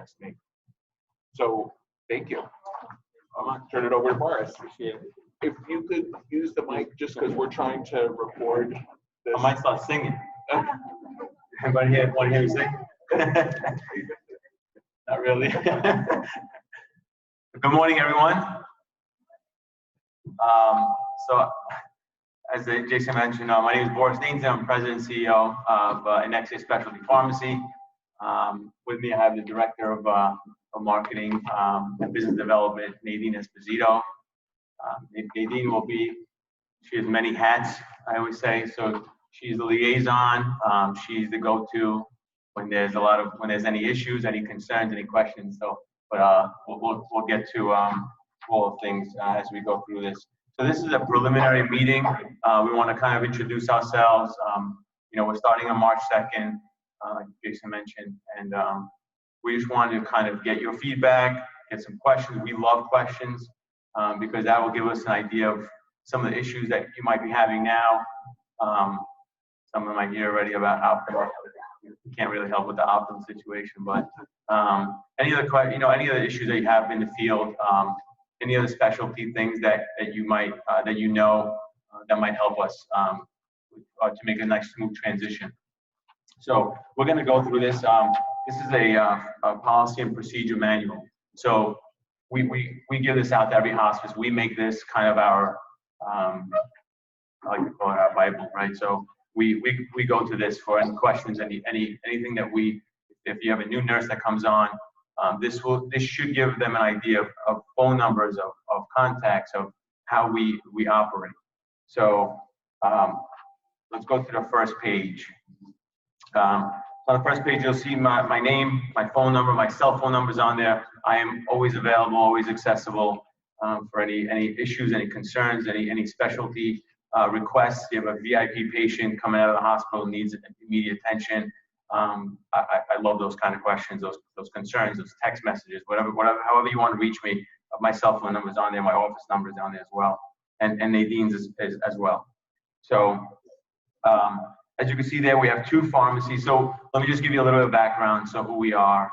text me. So thank you. I'm going to turn it over to Boris. If you could use the mic, just because we're trying to record this. I might start singing. Anybody here want to hear me sing? Not really. Good morning, everyone. So, as Jason mentioned, my name is Boris Nainton. I'm President and CEO of Enexia Specialty Pharmacy. With me, I have the Director of Marketing and Business Development, Nadine Esposito. Nadine she has many hats, I always say. So she's the liaison. She's the go-to when there's any issues, any concerns, any questions. So, but we'll get to all of things as we go through this. So this is a preliminary meeting. We want to kind of introduce ourselves. We're starting on March 2nd, like Jason mentioned, and we just wanted to kind of get your feedback, get some questions. We love questions because that will give us an idea of some of the issues that you might be having now. Some of them might hear already about Optum. We can't really help with the Optum situation, but any of the issues that you have in the field, any other specialty things that you might that might help us to make a nice smooth transition. So we're going to go through this. This is a policy and procedure manual. So we give this out to every hospice. We make this kind of our I like to call it our Bible, right? So we go to this for any questions, anything that if you have a new nurse that comes on, this should give them an idea of phone numbers, of contacts, of how we operate. So let's go to the first page. On the first page, you'll see my name, my phone number, my cell phone number's on there. I am always available, always accessible for any issues, any concerns, any specialty requests. You have a VIP patient coming out of the hospital, needs immediate attention. I love those kind of questions, those concerns, those text messages, whatever, however you want to reach me. My cell phone number is on there, my office number is on there as well, and Nadine's is as well. So as you can see there, we have two pharmacies. So let me just give you a little bit of background. So who we are.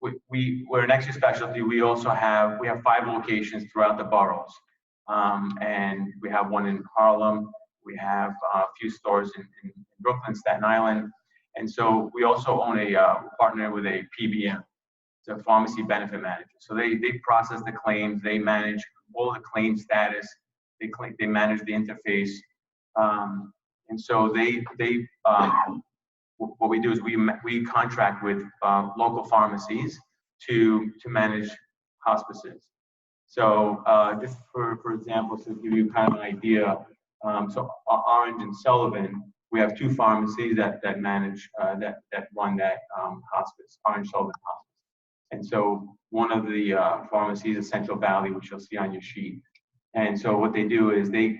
We're an Enexia Specialty. We also have 5 locations throughout the boroughs, and we have one in Harlem. We have a few stores in Brooklyn, Staten Island. And so we also own partner with a PBM, it's a pharmacy benefit manager. So they process the claims, they manage all the claim status, they manage the interface. And so what we do is we contract with local pharmacies to manage hospices. So just for example, to give you kind of an idea, so Orange and Sullivan, we have 2 pharmacies that manage that run that hospice, Orange Sullivan Hospice. And so one of the pharmacies is Central Valley, which you'll see on your sheet. And so what they do is they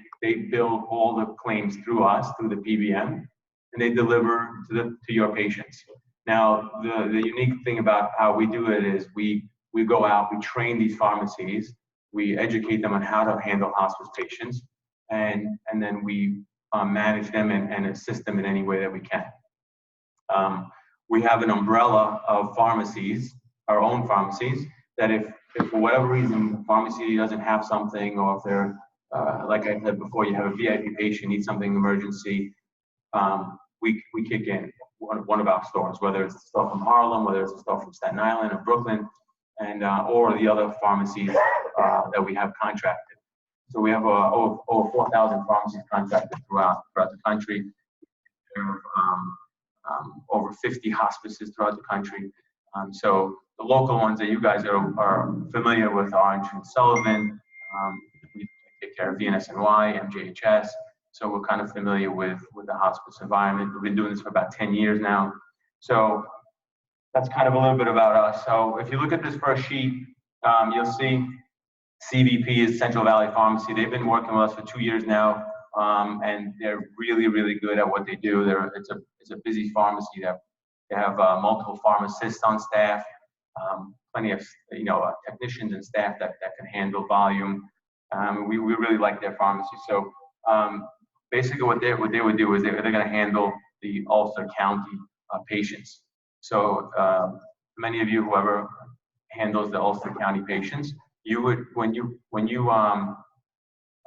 bill all the claims through us, through the PBM, and they deliver to your patients. Now the unique thing about how we do it is we go out, we train these pharmacies, we educate them on how to handle hospice patients, and then we manage them and assist them in any way that we can. We have an umbrella of pharmacies, our own pharmacies, that if for whatever reason the pharmacy doesn't have something, or if they're, like I said before, you have a VIP patient, needs something emergency, we kick in one of our stores, whether it's the store from Harlem, whether it's the store from Staten Island or Brooklyn, and or the other pharmacies that we have contracted. So we have over 4,000 pharmacies contracted throughout the country. We have over 50 hospices throughout the country. So the local ones that you guys are familiar with, Orange and Sullivan, we take care of VNSNY, MJHS. So we're kind of familiar with the hospice environment. We've been doing this for about 10 years now. So that's kind of a little bit about us. So if you look at this first sheet, you'll see CVP is Central Valley Pharmacy. They've been working with us for 2 years now, and they're really, really good at what they do. It's a busy pharmacy. They have multiple pharmacists on staff, plenty of technicians and staff that can handle volume. We really like their pharmacy. So basically, what they would do is they're going to handle the Ulster County patients. So many of you, whoever handles the Ulster County patients, you would, when you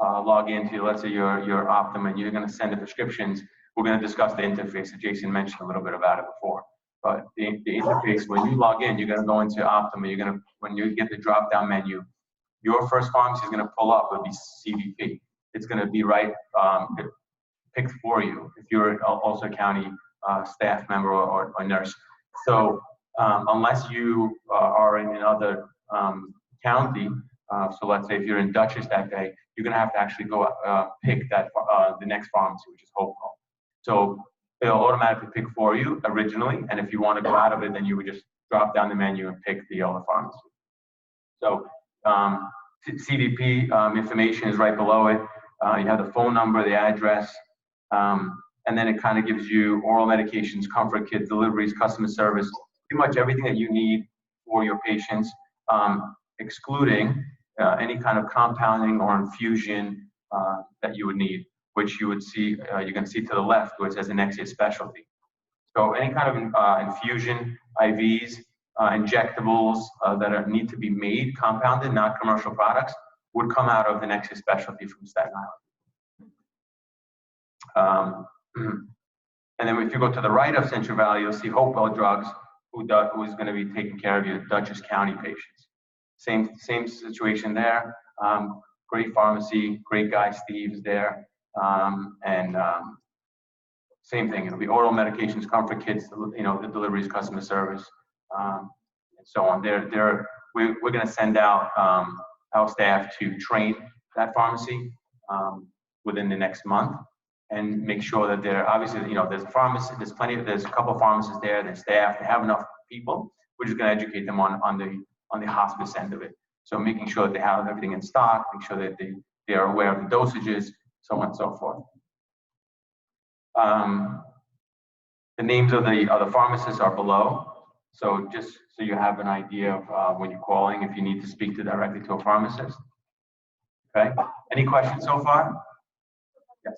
log into, let's say your Optum, and you're going to send the prescriptions, we're going to discuss the interface that Jason mentioned a little bit about it before. But the interface, when you log in, you're going to go into Optum, and you're going to, when you get the drop-down menu, your first pharmacy is going to pull up would be CVP. It's going to be right picked for you if you're an Ulster County staff member or nurse. So unless you are in another county, so let's say if you're in Dutchess that day, you're going to have to actually go pick that the next pharmacy, which is Hopewell. So it'll automatically pick for you originally, and if you want to go out of it, then you would just drop down the menu and pick the other pharmacy. So CVP information is right below it. You have the phone number, the address, and then it kind of gives you oral medications, comfort kits, deliveries, customer service, pretty much everything that you need for your patients, excluding any kind of compounding or infusion that you would need, which you would see, you can see to the left where it says Enexia specialty. So any kind of infusion, IVs, injectables that need to be made, compounded, not commercial products, would come out of the Enexia specialty from Staten Island. And then if you go to the right of Central Valley, you'll see Hopewell Drugs, who is going to be taking care of your Dutchess County patients. Same situation there. Great pharmacy, great guy Steve's there, and same thing. It'll be oral medications, comfort kits, you know, the deliveries, customer service, and so on. We're going to send out our staff to train that pharmacy within the next month, and make sure that they're obviously, you know, there's a pharmacy, there's a couple of pharmacists there, there's staff, they have enough people. We're just going to educate them on the hospice end of it. So making sure that they have everything in stock, make sure that they are aware of the dosages, so on and so forth. The names of the pharmacists are below. So just so you have an idea of when you're calling, if you need to speak directly to a pharmacist. Okay. Any questions so far? Yes.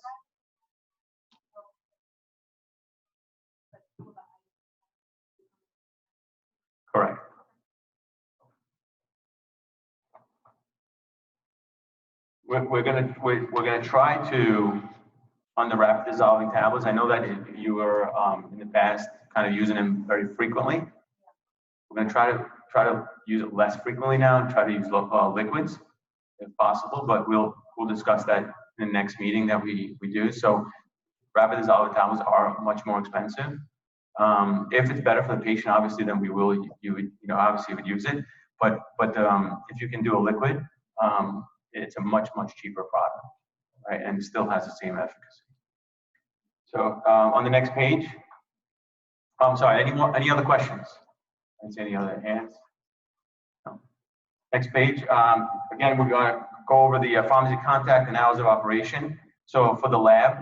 Correct. We're gonna try to, on the rapid dissolving tablets. I know that you were in the past kind of using them very frequently. We're gonna try to use it less frequently now and try to use liquids if possible. But we'll discuss that in the next meeting that we do. So rapid dissolving tablets are much more expensive. If it's better for the patient, obviously, then you would use it. But if you can do a liquid, it's a much cheaper product, right? And still has the same efficacy. So on the next page, I'm sorry. Any other questions? I don't see any other hands. No. Next page. Again, we're going to go over the pharmacy contact and hours of operation. So for the lab,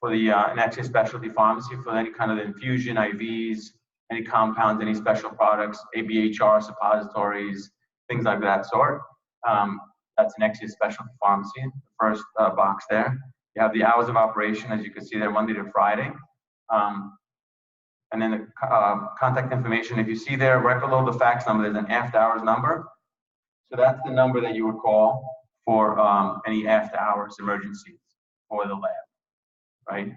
for the Enexia specialty pharmacy, for any kind of infusion, IVs, any compounds, any special products, ABHR, suppositories, things like that sort. That's Enexia specialty pharmacy, the first box there. You have the hours of operation, as you can see there, Monday to Friday. And then the contact information, if you see there, right below the fax number, there's an after hours number. So that's the number that you would call for any after hours emergencies for the lab. Right?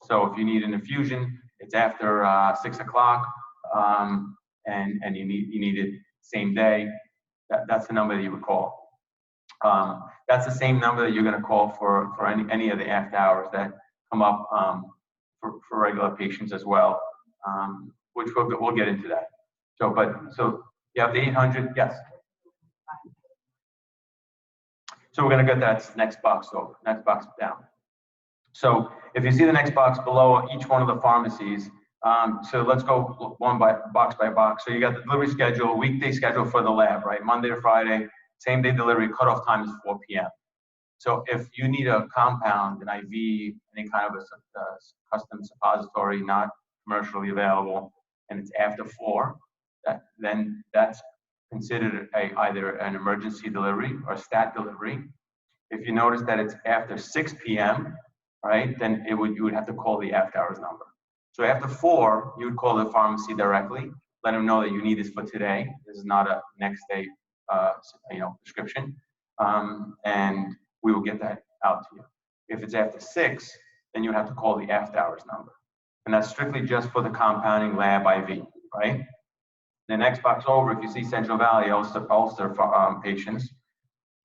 So if you need an infusion, it's after 6 o'clock, and you need it same day. That's the number that you would call. That's the same number that you're going to call for any of the after hours that come up for regular patients as well, which we'll get into that. So you have the 800, yes. So we're going to get that next box over, next box down. So if you see the next box below each one of the pharmacies, so let's go box by box. So you got the delivery schedule, weekday schedule for the lab, right? Monday to Friday, same day delivery, cutoff time is 4 p.m. So if you need a compound, an IV, any kind of a custom suppository, not commercially available, and it's after 4, then that's considered either an emergency delivery or stat delivery. If you notice that it's after 6 p.m., right, then you would have to call the after hours number. So after 4, you would call the pharmacy directly, let them know that you need this for today. This is not a next day, prescription, and we will get that out to you. If it's after 6, then you have to call the after hours number, and that's strictly just for the compounding lab IV, right? The next box over, if you see Central Valley Ulster patients,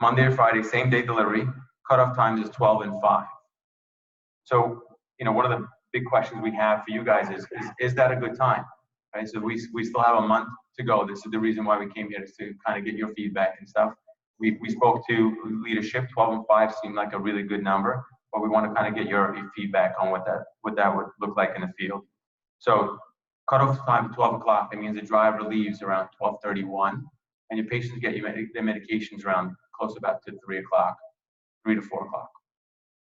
Monday to Friday, same day delivery, cutoff times is 12 and 5. So, one of the big questions we have for you guys is that a good time? Right? So we still have a month to go. This is the reason why we came here, is to kind of get your feedback and stuff. We spoke to leadership. 12 and 5 seemed like a really good number, but we want to kind of get your feedback on what that would look like in the field. So cutoff time 12 o'clock. That means the driver leaves around 12:31, and your patients get their medications around close about to 3 o'clock, 3 to 4 o'clock.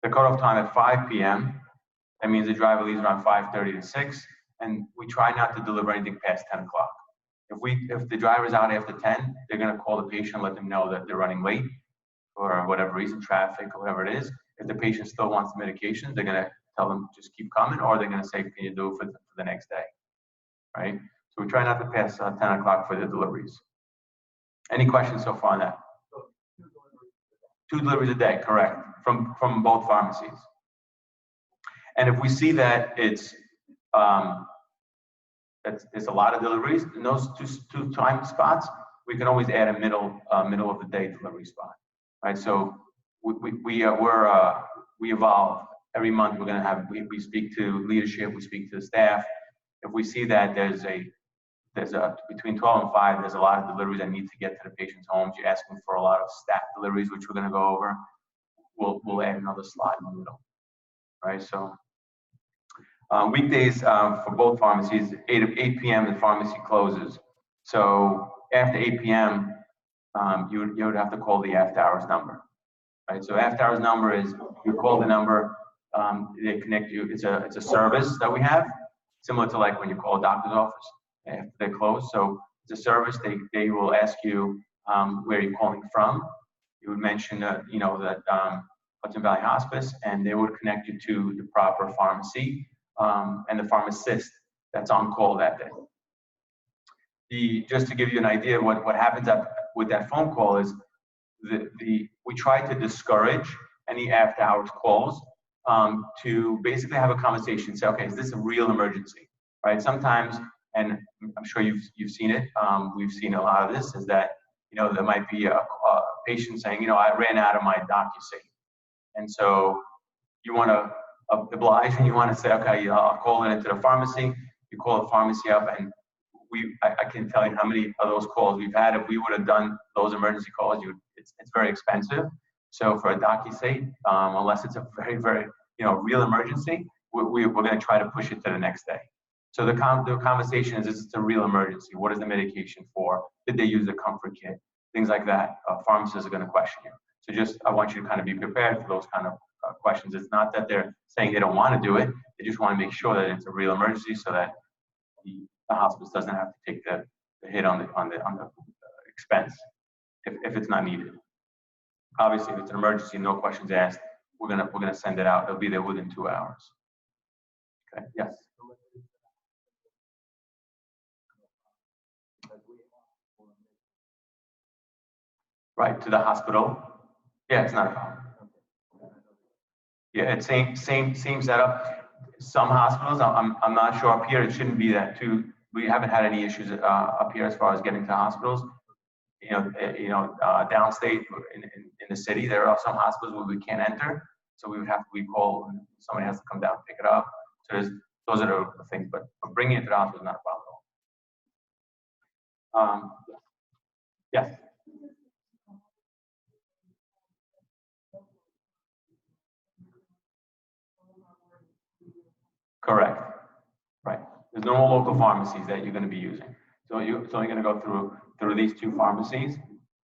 The cutoff time at 5 p.m. That means the driver leaves around 5:30 to 6, and we try not to deliver anything past 10 o'clock. If the driver's out after 10, they're going to call the patient, let them know that they're running late for whatever reason, traffic or whatever it is. If the patient still wants the medication, they're going to tell them just keep coming, or they're going to say, can you do it for the next day, right? So we try not to pass 10 o'clock for the deliveries. Any questions so far on that? 2 deliveries a day, correct, from both pharmacies. And if we see that it's a lot of deliveries in those two time spots, we can always add a middle of the day delivery spot, right? So we evolve every month. We're going to have we speak to leadership, we speak to the staff. If we see that there's between 12 and 5, there's a lot of deliveries that need to get to the patient's homes. You're asking for a lot of staff deliveries, which we're going to go over. We'll add another slot in the middle, right? So weekdays for both pharmacies, 8 p.m. the pharmacy closes. So after 8 p.m., you would have to call the after hours number, right? So after hours number is, you call the number, they connect you. It's a service that we have, similar to like when you call a doctor's office after they close. So it's a service. They will ask you where you're calling from. You would mention that Hudson Valley Hospice, and they would connect you to the proper pharmacy and the pharmacist that's on call that day. Just to give you an idea, what happens with that phone call is we try to discourage any after hours calls to basically have a conversation. Say, okay, is this a real emergency, right? Sometimes, and I'm sure you've seen it. We've seen a lot of this. Is that there might be a patient saying, I ran out of my DocuSign, and so you want to oblige, and you want to say, okay, I'll call it into the pharmacy. You call the pharmacy up, and I can tell you how many of those calls we've had. If we would have done those emergency calls, it's very expensive. So for a DocuSign, unless it's a very, very real emergency, we're going to try to push it to the next day. So the conversation is it's a real emergency. What is the medication for? Did they use the comfort kit? Things like that. Pharmacists are going to question you. So I want you to kind of be prepared for those kind of questions. It's not that they're saying they don't want to do it. They just want to make sure that it's a real emergency, so that the hospice doesn't have to take the hit on the expense if it's not needed. Obviously, if it's an emergency, no questions asked, we're gonna send it out. It'll be there within 2 hours. Okay. Yes. Right, to the hospital. Yeah, it's not a problem. Yeah, it's same setup. Some hospitals, I'm not sure up here. It shouldn't be that too. We haven't had any issues up here as far as getting to hospitals. Downstate in the city, there are some hospitals where we can't enter, so we call, and somebody has to come down and pick it up. So those are the things. But bringing it to the hospital is not a problem. Yes. Correct. Right. There's no more local pharmacies that you're going to be using. So it's only going to go through these 2 pharmacies,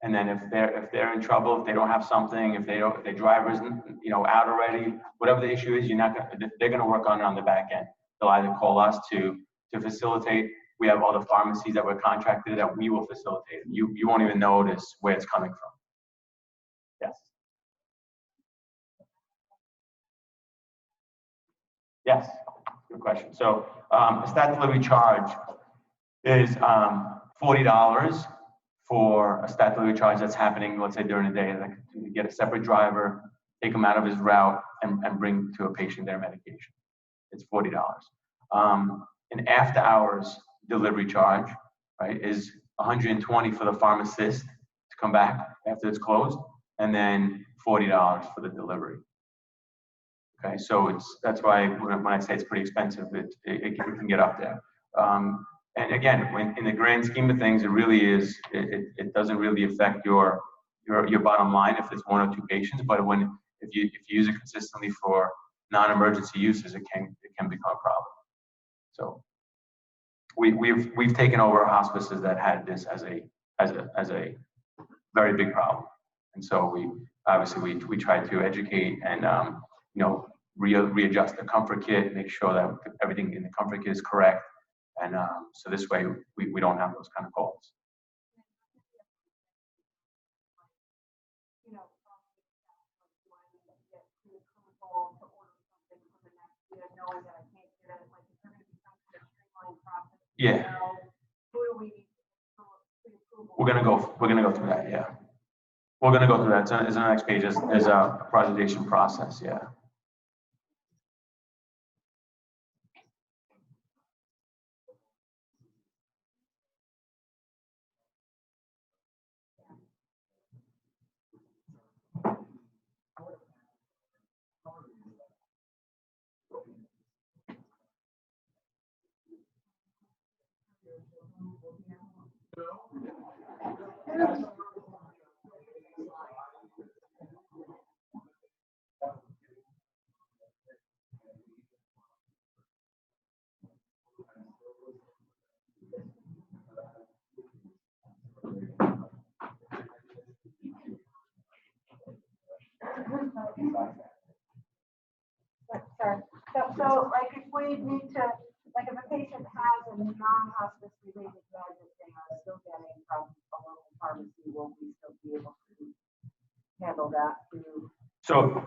and then if they're in trouble, if they don't have something, if their driver's out already, whatever the issue is, they're going to work on it on the back end. They'll either call us to facilitate. We have other pharmacies that we're contracted that we will facilitate. You won't even notice where it's coming from. Yes. Yes. Good question. So a stat delivery charge is $40 for a stat delivery charge that's happening, let's say during the day, like to get a separate driver, take him out of his route, and bring to a patient their medication. It's $40. An after hours delivery charge, right, is $120 for the pharmacist to come back after it's closed, and then $40 for the delivery. Okay, so that's why when I say it's pretty expensive, it can get up there. And again, in the grand scheme of things, it really is. It doesn't really affect your bottom line if it's 1 or 2 patients. But if you use it consistently for non-emergency uses, it can become a problem. So we've taken over hospices that had this as a very big problem, and so we try to educate and readjust the comfort kit, make sure that everything in the comfort kit is correct. And so this way, we don't have those kind of calls. Yeah. We're gonna go through that. Yeah. We're gonna go through that. It's on the next page. There's a presentation process. Yeah. Sorry. So like if we need to, like if a patient has a non-hospice related drug that they are still getting from a local pharmacy, will we still be able to handle that through? So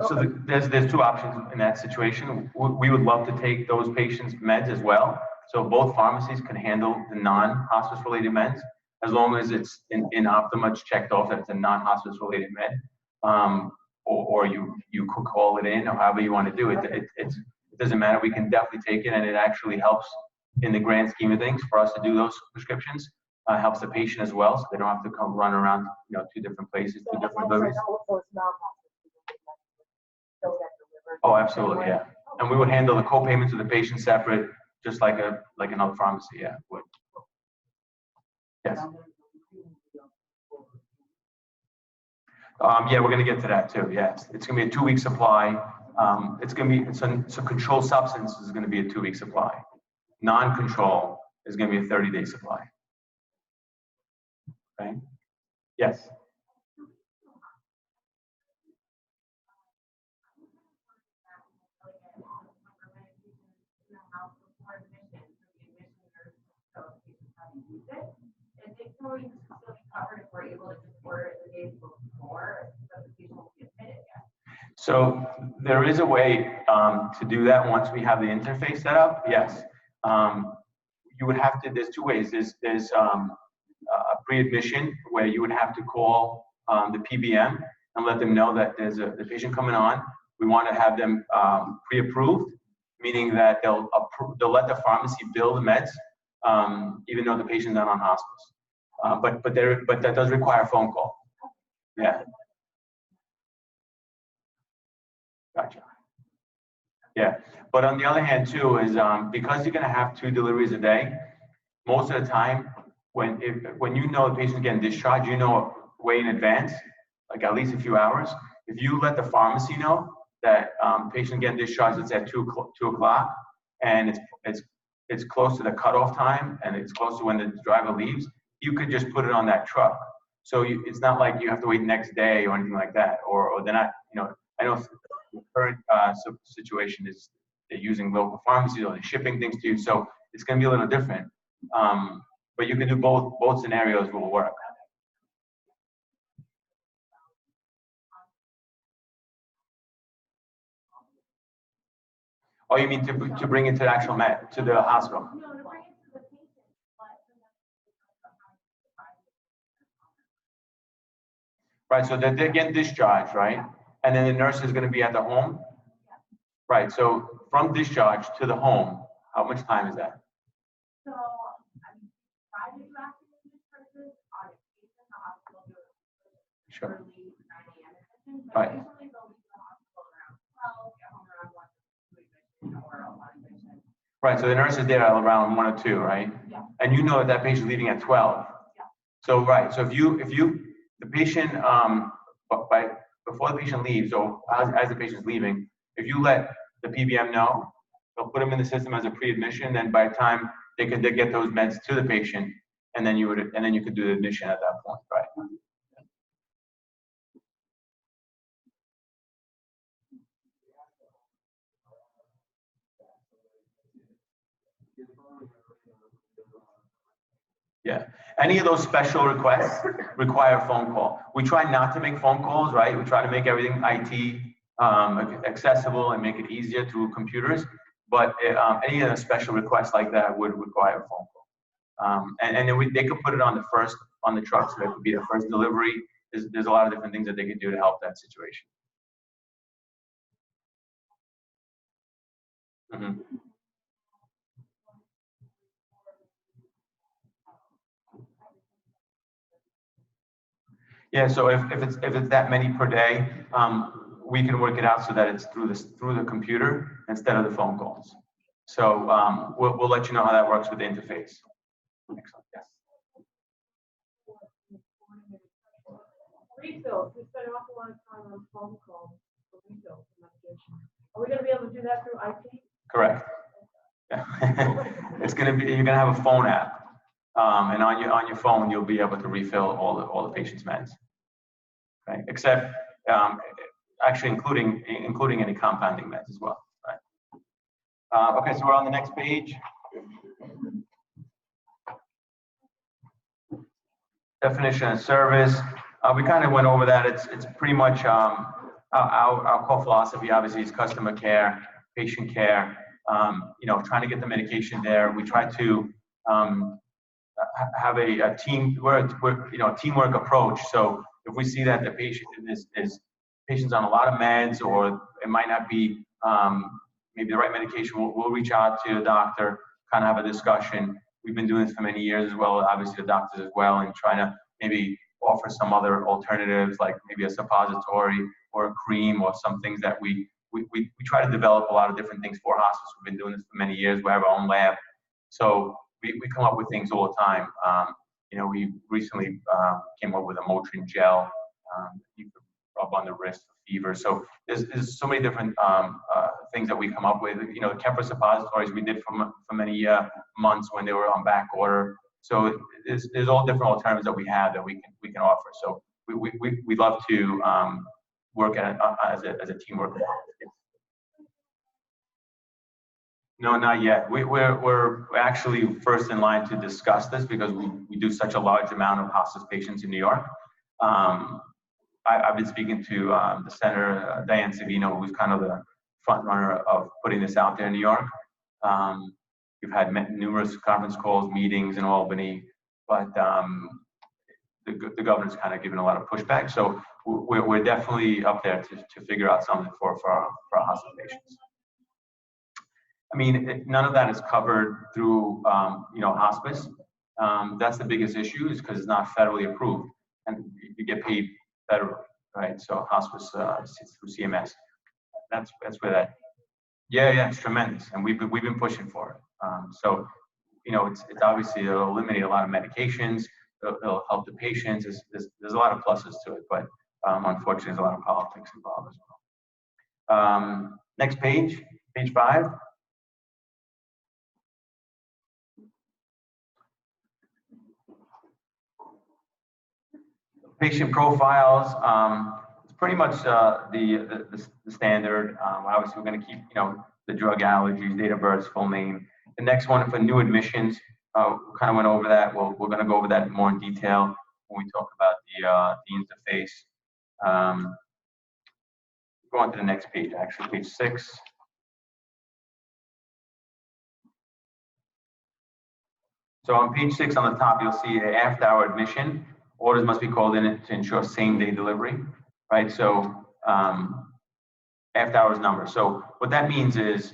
there's 2 options in that situation. We would love to take those patients' meds as well. So both pharmacies can handle the non-hospice related meds as long as it's in Optima, it's checked off that it's a non-hospice related med. Or you could call it in, or however you want to do it. It doesn't matter. We can definitely take it, and it actually helps in the grand scheme of things for us to do those prescriptions. Helps the patient as well, so they don't have to come run around 2 different places, 2 different deliveries. Oh, absolutely, yeah. And we would handle the co-payments with the patient separate, just like another pharmacy, yeah. Would. Yes. Yeah, we're going to get to that too. Yes, it's going to be a 2-week supply. So controlled substance is going to be a 2-week supply. Non-control is going to be a 30-day supply. Okay. Yes. So there is a way to do that once we have the interface set up. Yes, you would have to. There's 2 ways. There's a pre-admission where you would have to call the PBM and let them know that there's the patient coming on. We want to have them pre-approved, meaning that they'll let the pharmacy bill the meds, even though the patient's not on hospice. But that does require a phone call. Yeah. Gotcha. Yeah, but on the other hand too is because you're going to have 2 deliveries a day, most of the time when you know the patient's getting discharged, you know way in advance, like at least a few hours. If you let the pharmacy know that patient getting discharged is at 2 o'clock, and it's close to the cutoff time, and it's close to when the driver leaves, you could just put it on that truck. So it's not like you have to wait next day or anything like that, or they're not. I know the current situation is they're using local pharmacies or they're shipping things to you, so it's going to be a little different. But you can do both scenarios will work. Oh, you mean to bring it to the actual to the hospital? Right, so they're getting discharged, right? And then the nurse is gonna be at the home? Right, so from discharge to the home, how much time is that? So, I mean, private practice discharges on occasion, the hospital do it Sure. early 9 a.m. admission, but Right. usually they'll leave the hospital around 12, get home around 1 to 2 admission or a 1 admission. Right, so the nurse is there around 1 or 2, right? Yeah. And you know that that patient's leaving at 12. Yeah. So, right, so if the patient, before the patient leaves, or as the patient's leaving, if you let the PBM know, they'll put them in the system as a pre-admission, then by the time they get those meds to the patient, and then you could do the admission at that point, right? Yeah, any of those special requests require a phone call. We try not to make phone calls, right? We try to make everything IT accessible and make it easier through computers. But any of the special requests like that would require a phone call. And then they could put it on the truck, so it could be the first delivery. There's a lot of different things that they could do to help that situation. Mm-hmm. Yeah, so if it's that many per day, we can work it out so that it's through the computer instead of the phone calls. So we'll let you know how that works with the interface. Excellent. Yes. Refills, we spend an awful lot of time on phone calls for refills for medication. Are we gonna be able to do that through IT? Correct. Yeah. You're gonna have a phone app, and on your phone you'll be able to refill all the patient's meds. Okay, except actually including any compounding meds as well. Right. Okay, so we're on the next page. Definition of service. We kind of went over that. It's pretty much our core philosophy. Obviously, is customer care, patient care. Trying to get the medication there. We try to have a teamwork approach. So if we see that the patient patient's on a lot of meds, or it might not be maybe the right medication, we'll reach out to the doctor, kind of have a discussion. We've been doing this for many years as well, obviously the doctors as well, and trying to maybe offer some other alternatives, like maybe a suppository or a cream, or some things that we try to develop a lot of different things for hospice. We've been doing this for many years. We have our own lab, so we come up with things all the time. We recently came up with a Motrin gel you could rub on the wrist for fever. So there's so many different things that we come up with. The Kefir suppositories we did for many months when they were on back order. So there's all different alternatives that we have that we can offer. So we love to work as a teamwork approach. No, not yet. We're actually first in line to discuss this because we do such a large amount of hospice patients in New York. I've been speaking to the Senator Diane Savino, who's kind of the front runner of putting this out there in New York. We've had numerous conference calls, meetings in Albany, but the governor's kind of given a lot of pushback. So we're definitely up there to figure out something for our hospice patients. I mean, none of that is covered through hospice. That's the biggest issue, is because it's not federally approved, and you get paid federally, right? So hospice sits through CMS. That's where that. Yeah, it's tremendous, and we've been pushing for it. So it's obviously it'll eliminate a lot of medications. It'll help the patients. There's a lot of pluses to it, but unfortunately, there's a lot of politics involved as well. Next page 5. Patient profiles, it's pretty much the standard. Obviously, we're going to keep the drug allergies, date of birth, full name. The next one for new admissions, we kind of went over that. We're going to go over that more in detail when we talk about the interface. Go on to the next page, actually, page 6. So on page 6 on the top, you'll see the after-hour admission. Orders must be called in to ensure same-day delivery, right? So after-hours number. So what that means is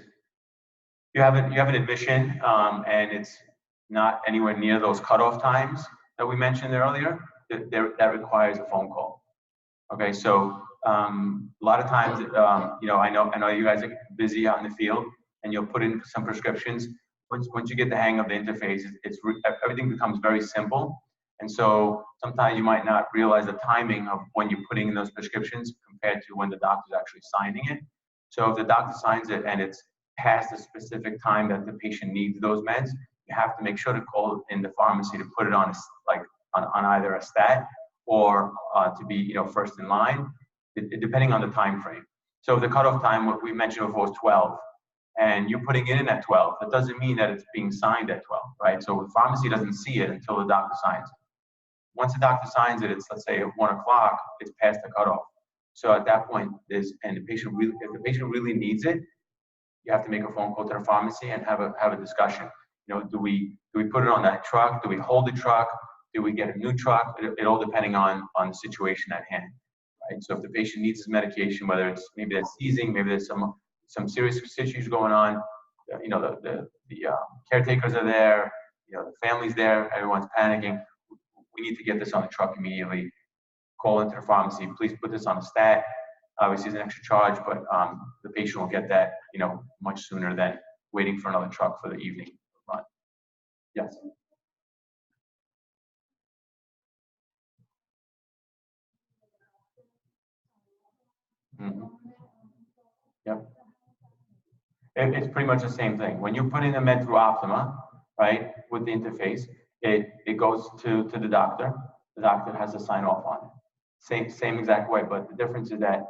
you have an admission and it's not anywhere near those cutoff times that we mentioned earlier. That requires a phone call. Okay, so a lot of times, you know, I know you guys are busy out in the field, and you'll put in some prescriptions. Once you get the hang of the interface, everything becomes very simple. And so sometimes you might not realize the timing of when you're putting in those prescriptions compared to when the doctor's actually signing it. So if the doctor signs it and it's past a specific time that the patient needs those meds, you have to make sure to call in the pharmacy to put it on on either a stat or to be, you know, first in line, depending on the time frame. So if the cutoff time, what we mentioned before, was 12, and you're putting it in at 12, that doesn't mean that it's being signed at 12, right? So the pharmacy doesn't see it until the doctor signs it. Once the doctor signs it, it's, let's say, at 1 o'clock, it's past the cutoff. So at that point, if the patient really needs it, you have to make a phone call to the pharmacy and have a discussion. You know, do we put it on that truck? Do we hold the truck? Do we get a new truck? It all depending on the situation at hand, right? So if the patient needs his medication, whether it's maybe that's seizing, maybe there's some serious issues going on, you know, the caretakers are there, you know, the family's there, everyone's panicking. We need to get this on the truck immediately. Call into the pharmacy, please put this on a stat. Obviously, it's an extra charge, but the patient will get that, you know, much sooner than waiting for another truck for the evening run. Yes. Mm-hmm. Yep. It's pretty much the same thing. When you put in a med through Optima, right, with the interface, it goes to the doctor. The doctor has to sign off on it. Same exact way, but the difference is that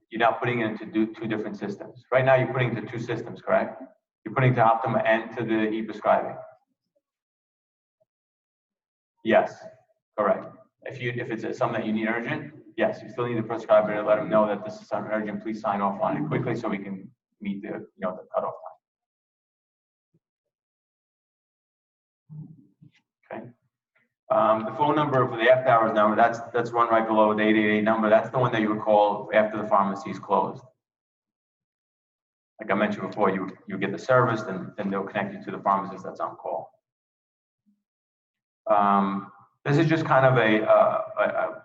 you're not putting it into two different systems. Right now, you're putting it into two systems, correct? You're putting it to Optima and to the e-prescribing. Yes, correct. If it's something that you need urgent, yes, you still need to prescribe it and let them know that this is something urgent. Please sign off on it quickly so we can meet the the cutoff time. Okay. The phone number for the after hours number, that's run right below the 888 number. That's the one that you would call after the pharmacy is closed. Like I mentioned before, you get the service, then they'll connect you to the pharmacist that's on call. This is just kind of a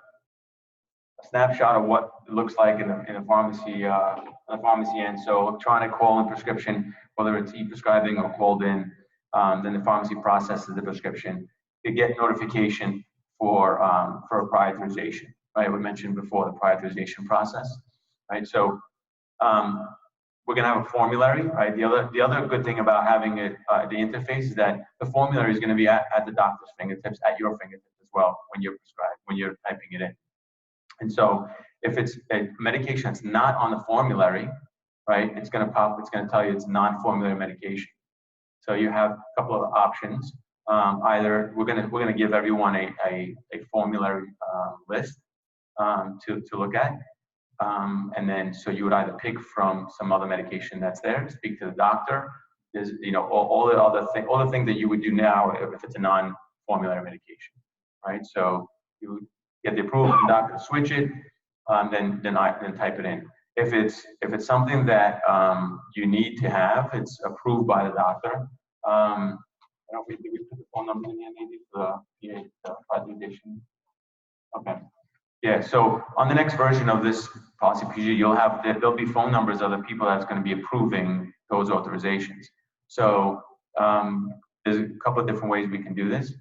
snapshot of what it looks like in the pharmacy end. So electronic call-in prescription, whether it's e-prescribing or called in, then the pharmacy processes the prescription. You get notification for a prior authorization, right? We mentioned before the prior authorization process, right? So we're going to have a formulary, right? The other good thing about having it, the interface, is that the formulary is going to be at the doctor's fingertips, at your fingertips as well when you're typing it in. And so if it's a medication that's not on the formulary, right, it's going to tell you it's non-formulary medication. So you have a couple of options. Either we're going to give everyone a formulary list to look at. And then, so you would either pick from some other medication that's there, speak to the doctor. There's, all the things that you would do now if it's a non-formulary medication, right? So you would get the approval from the doctor to switch it, then type it in. If it's something that you need to have, it's approved by the doctor. I don't think we put the phone numbers in here, maybe for the authorization. Okay. Yeah, so on the next version of this policy procedure, there'll be phone numbers of the people that's going to be approving those authorizations. So there's a couple of different ways we can do this,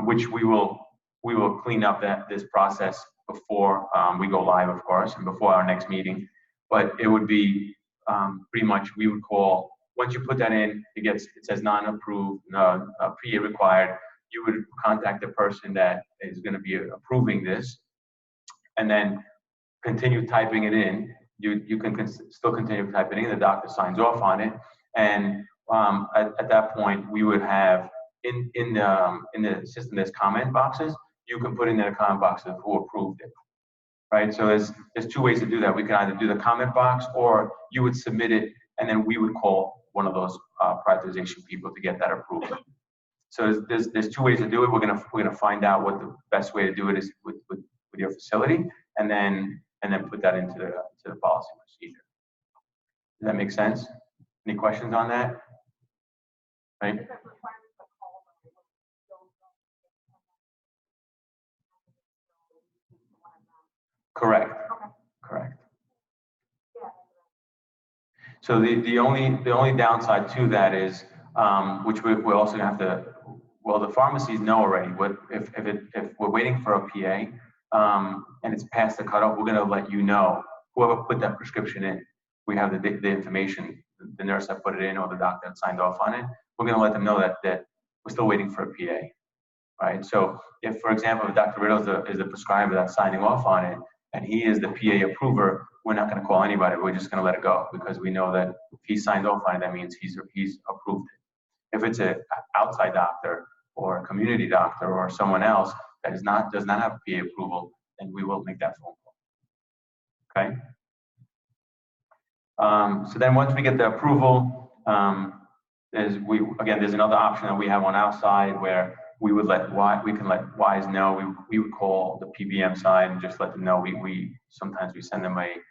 which we will clean up this process before we go live, of course, and before our next meeting. But it would be pretty much, we would call, once you put that in, it says non-approved, PA required. You would contact the person that is going to be approving this, and then continue typing it in. You can still continue typing in. The doctor signs off on it, and at that point, we would have in the system there's comment boxes. You can put in the comment box of who approved it, right? So there's two ways to do that. We can either do the comment box, or you would submit it, and then we would call one of those prioritization people to get that approved. So there's two ways to do it. We're gonna find out what the best way to do it is with your facility, and then put that into the policy procedure. Does that make sense? Any questions on that? Right? Correct. Correct. So the only downside to that is, which we're also gonna have to, well, the pharmacies know already. If we're waiting for a PA, and it's past the cutoff, we're gonna let you know. Whoever put that prescription in, we have the information. The nurse that put it in or the doctor that signed off on it. We're gonna let them know that we're still waiting for a PA, right? So if, for example, if Dr. Riddle is the prescriber that's signing off on it, and he is the PA approver, we're not gonna call anybody. We're just gonna let it go because we know that if he signed off on it, that means he's approved it. If it's an outside doctor or a community doctor or someone else that does not have PA approval, then we will make that phone call. Okay. So then once we get the approval, there's another option that we have on our side where we can let Wise know. We would call the PBM side and just let them know. Sometimes we send them we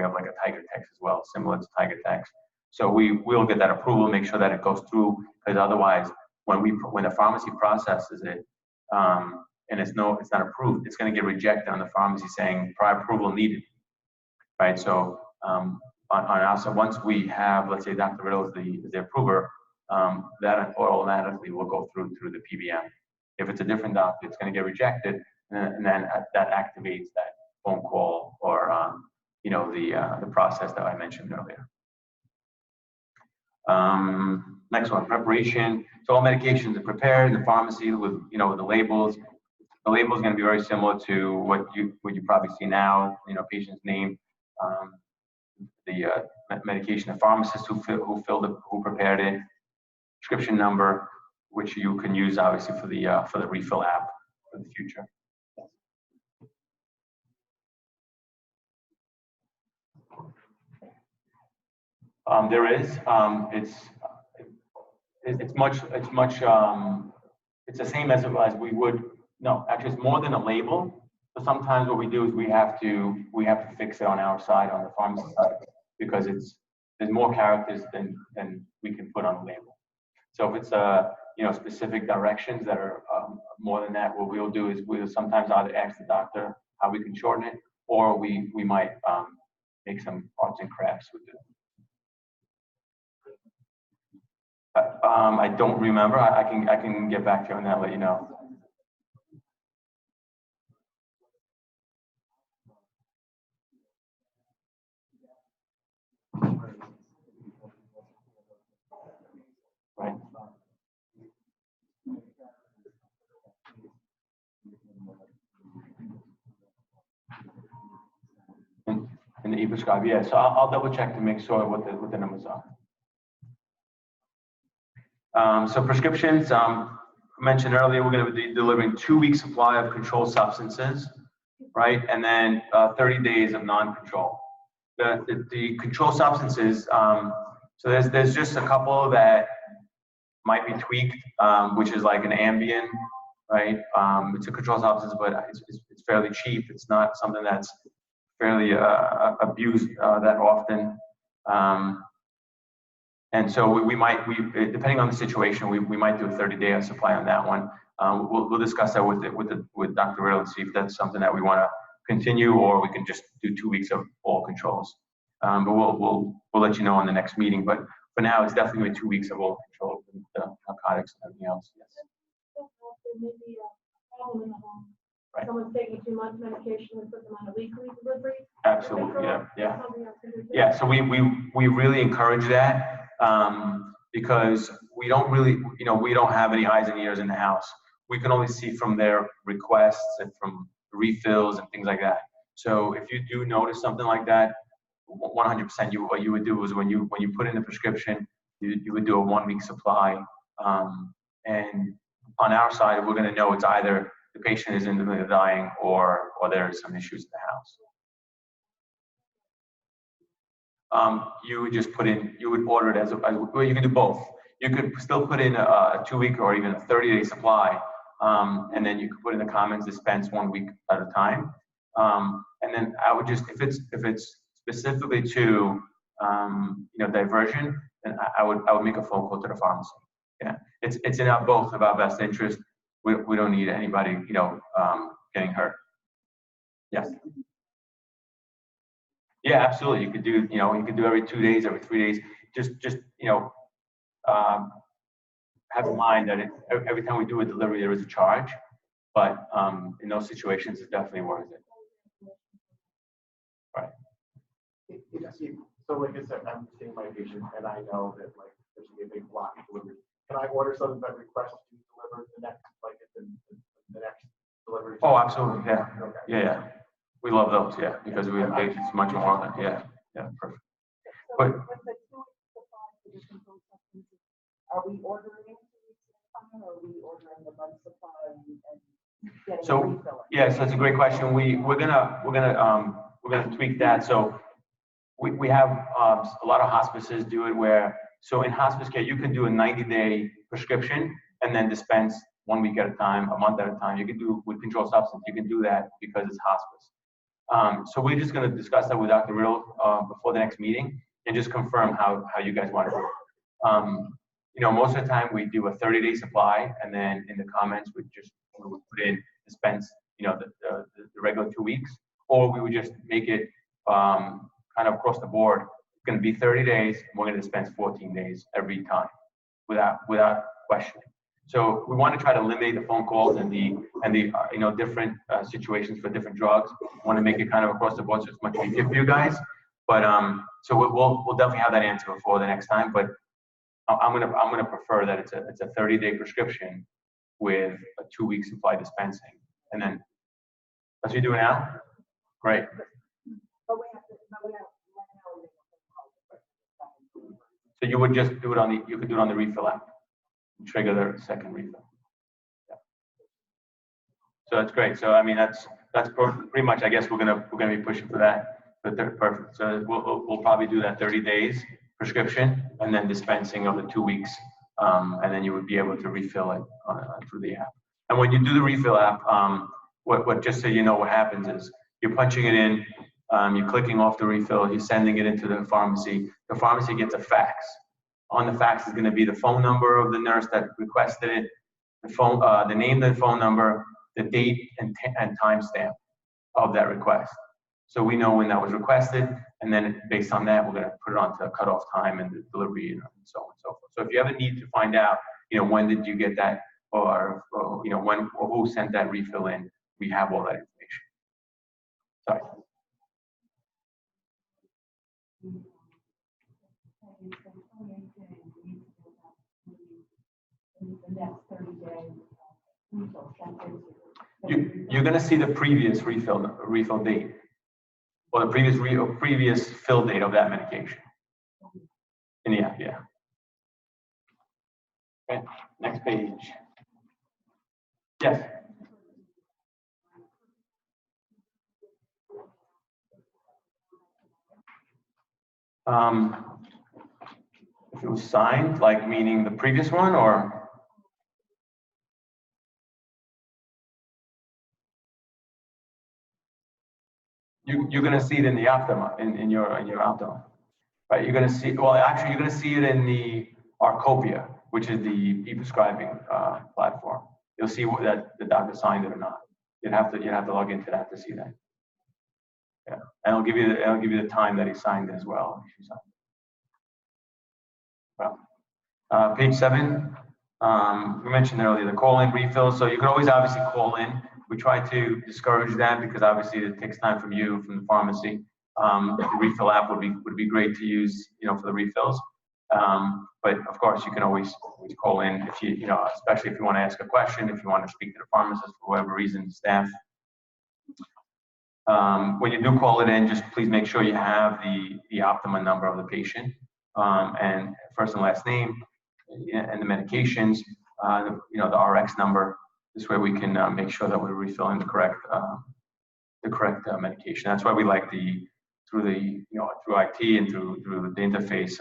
have like a Tiger Text as well, similar to Tiger Text. So we'll get that approval, make sure that it goes through, because otherwise, when the pharmacy processes it, and it's not approved, it's going to get rejected on the pharmacy saying prior approval needed, right? So on our side, once we have, let's say Dr. Riddle is the approver, that automatically will go through the PBM. If it's a different doctor, it's going to get rejected, and then that activates that phone call or the process that I mentioned earlier. Next one, preparation. So all medications are prepared in the pharmacy with the labels. The label is going to be very similar to what you probably see now. Patient's name, the medication, the pharmacist who prepared it, prescription number, which you can use obviously for the refill app for the future. There is. It's the same as we would. No, actually, it's more than a label. So sometimes what we do is we have to fix it on our side, on the pharmacy side, because there's more characters than we can put on a label. So if it's specific directions that are more than that, what we'll do is we'll sometimes either ask the doctor how we can shorten it, or we might make some arts and crafts with it. I don't remember. I can get back to you on that, let you know. Right. And the e-prescribe, yeah. So I'll double check to make sure what the numbers are. So prescriptions, mentioned earlier, we're going to be delivering 2-week supply of controlled substances, right? And then 30 days of non-control. The controlled substances, so there's just a couple that might be tweaked, which is like an Ambien, right? It's a controlled substance, but it's fairly cheap. It's not something that's fairly abused that often. And so we might, depending on the situation, we might do a 30-day supply on that one. We'll discuss that with Dr. Riddle and see if that's something that we want to continue, or we can just do 2 weeks of all controls. But we'll let you know on the next meeting. But for now, it's definitely 2 weeks of all controls, with narcotics and everything else. Yes. There may be a problem in the home. Right. Someone's taking 2 months medication, we put them on a weekly delivery. Absolutely, yeah. Yeah, so we really encourage that, because we don't really, we don't have any eyes and ears in the house. We can only see from their requests and from refills and things like that. So if you do notice something like that, 100% what you would do is when you put in the prescription, you would do a 1-week supply, and on our side, we're going to know it's either the patient is imminently dying or there's some issues in the house. You would just you would order it well, you can do both. You could still put in a 2-week or even a 30-day supply, and then you could put in the comments dispense 1 week at a time. And then I would just, if it's specifically to diversion, then I would make a phone call to the pharmacy. Yeah, it's in both of our best interest. We don't need anybody getting hurt. Yes. Yeah, absolutely. You could do you could do every 2 days, every 3 days. Just have in mind that every time we do a delivery, there is a charge, but in those situations, it's definitely worth it. Right. So like I said, I'm seeing my patient and I know that like there's gonna be a big block delivery. Can I order something that requests to be delivered the next delivery? Oh, absolutely. Yeah. Okay. Yeah. We love those. Yeah, because we have patients much more than perfect. So But- with the 2 weeks supply for the controlled substances, are we ordering 2 weeks at a time, or are we ordering the month supply and getting a So refill? yeah, so that's a great question. We're gonna tweak that. So we have a lot of hospices do it where, so in hospice care, you can do a 90-day prescription and then dispense 1 week at a time, a month at a time. You can do with controlled substance, you can do that because it's hospice. So we're just gonna discuss that with Dr. Riddle before the next meeting and just confirm how you guys want to do it. Most of the time we do a 30-day supply, and then in the comments we would put in dispense, the regular 2 weeks, or we would just make it kind of across the board. It's going to be 30 days, and we're going to dispense 14 days every time, without questioning. So we want to try to eliminate the phone calls and the different situations for different drugs. We want to make it kind of across the board, so it's much easier for you guys. But so we'll definitely have that answer before the next time. But I'm gonna prefer that it's a 30-day prescription with a 2-week supply dispensing, and then that's what you do now. Great. But we have right now we make a phone call. So you would just do it you could do it on the refill app, trigger the second refill. Yeah. So that's great. So I mean that's pretty much. I guess we're gonna be pushing for that. But they're perfect. So we'll probably do that 30 days prescription and then dispensing of the 2 weeks, and then you would be able to refill it through the app. And when you do the refill app, what just so you know what happens is you're punching it in, you're clicking off the refill, you're sending it into the pharmacy. The pharmacy gets a fax. On the fax is going to be the phone number of the nurse that requested it, the name, the phone number, the date and timestamp of that request. So we know when that was requested, and then based on that, we're going to put it onto a cutoff time and the delivery and so on and so forth. So if you ever need to find out, when did you get that, or when or who sent that refill in, we have all that information. Sorry. You're going to see the previous refill date, or the previous fill date of that medication in the app. Yeah. Okay. Next page. Yes. If it was signed, like meaning the previous one, or you're going to see it in the Optima, in your Optima, right? You're going to see. Well, actually, you're going to see it in the ArchCare, which is the e-prescribing platform. You'll see that the doctor signed it or not. You'd have to log into that to see that. Yeah, and I'll give you the time that he signed it as well. Well, page 7. We mentioned earlier the call-in refill. So you can always obviously call in. We try to discourage that because obviously it takes time from you, from the pharmacy. The refill app would be great to use, for the refills. But of course, you can always call in if especially if you want to ask a question, if you want to speak to the pharmacist for whatever reason, staff. When you do call it in, just please make sure you have the Optima number of the patient, and first and last name, and the medications, the RX number. This way we can make sure that we're refilling the correct medication. That's why we like through IT and through the interface,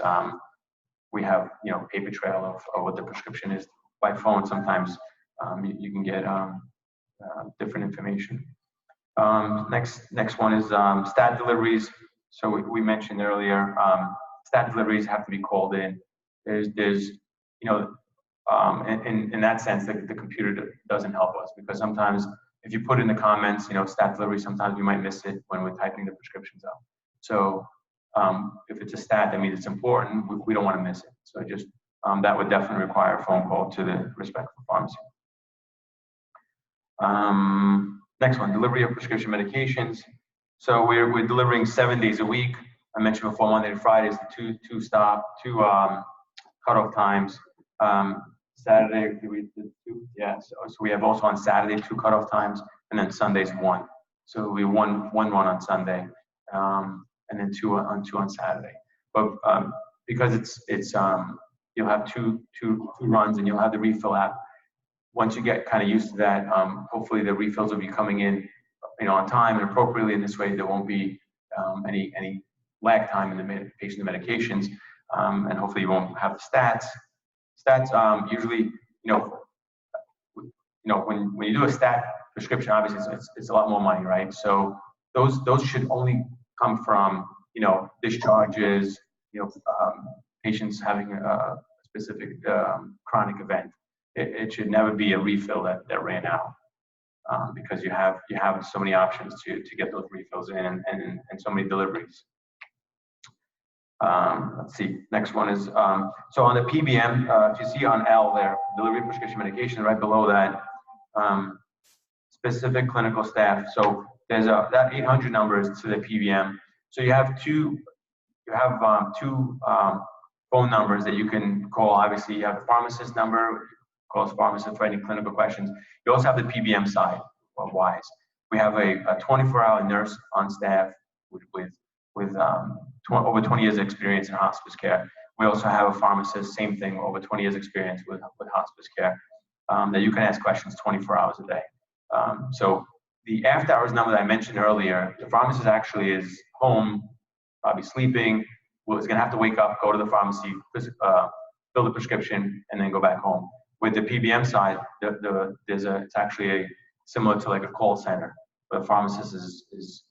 we have, paper trail of what the prescription is by phone. Sometimes you can get different information. Next one is stat deliveries. So we mentioned earlier, stat deliveries have to be called in. There's in that sense, the computer doesn't help us, because sometimes if you put in the comments, stat delivery, sometimes we might miss it when we're typing the prescriptions up. So if it's a stat, that means it's important. We don't want to miss it. So just that would definitely require a phone call to the respective pharmacy. Next one, delivery of prescription medications. So we're delivering 7 days a week. I mentioned before, Monday to Friday is the two cutoff times. Saturday, we did 2. Yeah, so we have also on Saturday 2 cutoff times, and then Sundays 1. So we one on Sunday, and then 2 on Saturday. But because it's you'll have two runs, and you'll have the refill app. Once you get kind of used to that, hopefully the refills will be coming in, on time and appropriately. In this way, there won't be any lag time in the patient medications, and hopefully you won't have the stats. Stats usually, when you do a stat prescription, obviously it's a lot more money, right? So those should only come from discharges, patients having a specific chronic event. It should never be a refill that ran out, because you have so many options to get those refills in, and so many deliveries. Let's see. Next one is so on the PBM. If you see on L there, delivery of prescription medication, right below that, specific clinical staff. So there's that 800 number is to the PBM. So you have two phone numbers that you can call. Obviously, you have the pharmacist number, calls pharmacist for any clinical questions. You also have the PBM side of WISE. We have a 24-hour nurse on staff with over 20 years of experience in hospice care. We also have a pharmacist, same thing, over 20 years experience with hospice care, that you can ask questions 24 hours a day. So the after hours number that I mentioned earlier, the pharmacist actually is home, probably sleeping, is gonna have to wake up, go to the pharmacy, fill the prescription, and then go back home. With the PBM side, it's actually similar to like a call center, where the pharmacist is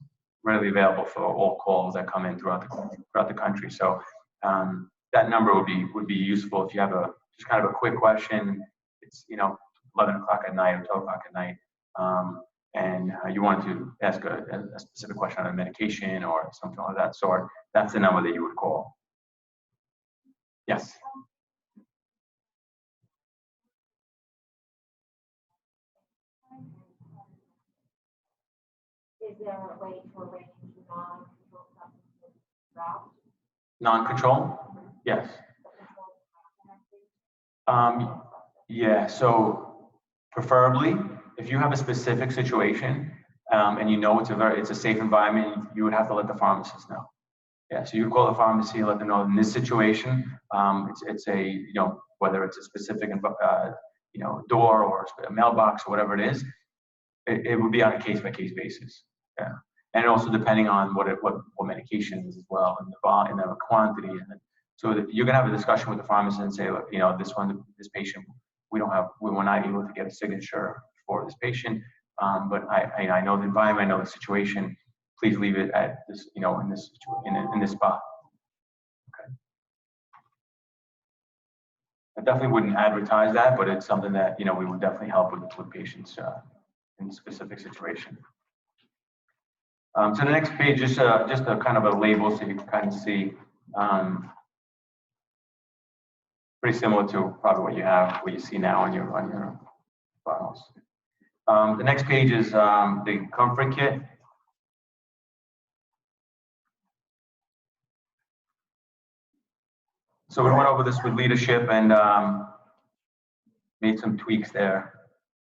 readily available for all calls that come in throughout the country. So that number would be useful if you have just kind of a quick question. It's 11 o'clock at night or 12 o'clock at night, and you want to ask a specific question on a medication or something like that sort. That's the number that you would call. Yes. Is there a way to arrange non-controlled substances route? Non-control? Yes. Yeah, so preferably, if you have a specific situation and you know it's a safe environment, you would have to let the pharmacist know. Yeah, so you call the pharmacy, let them know in this situation, it's a whether it's a specific door or a mailbox or whatever it is, it would be on a case-by-case basis. Yeah, and also depending on what medication is as well, and the quantity, and so you're gonna have a discussion with the pharmacist and say, look, this patient, we were not able to get a signature for this patient, but I know the environment, I know the situation. Please leave it at this, in this spot. Okay. I definitely wouldn't advertise that, but it's something that we would definitely help with patients in specific situation. So the next page is just a kind of a label, so you can kind of see. Pretty similar to probably what you see now on your files. The next page is the comfort kit. So we went over this with leadership and made some tweaks there.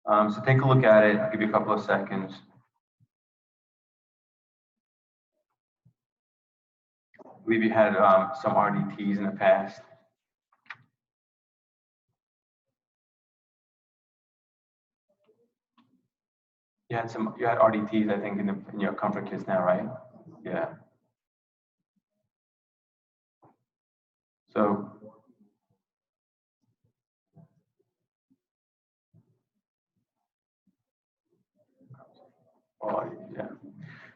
So take a look at it. I'll give you a couple of seconds. I believe you had some RDTs in the past. You had RDTs, I think, in your comfort kits now, right? Yeah. So Yeah.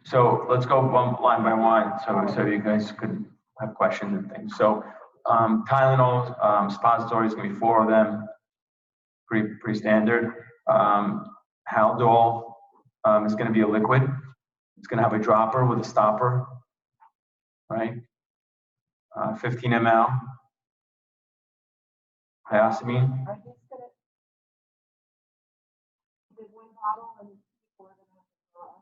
So let's go line by line, so you guys could have questions and things. So Tylenol, suppositories, gonna be 4 of them, pretty standard. Haldol is gonna be a liquid. It's gonna have a dropper with a stopper, right? 15 ml. Hyoscine. Are these gonna, did one bottle and people are gonna have to draw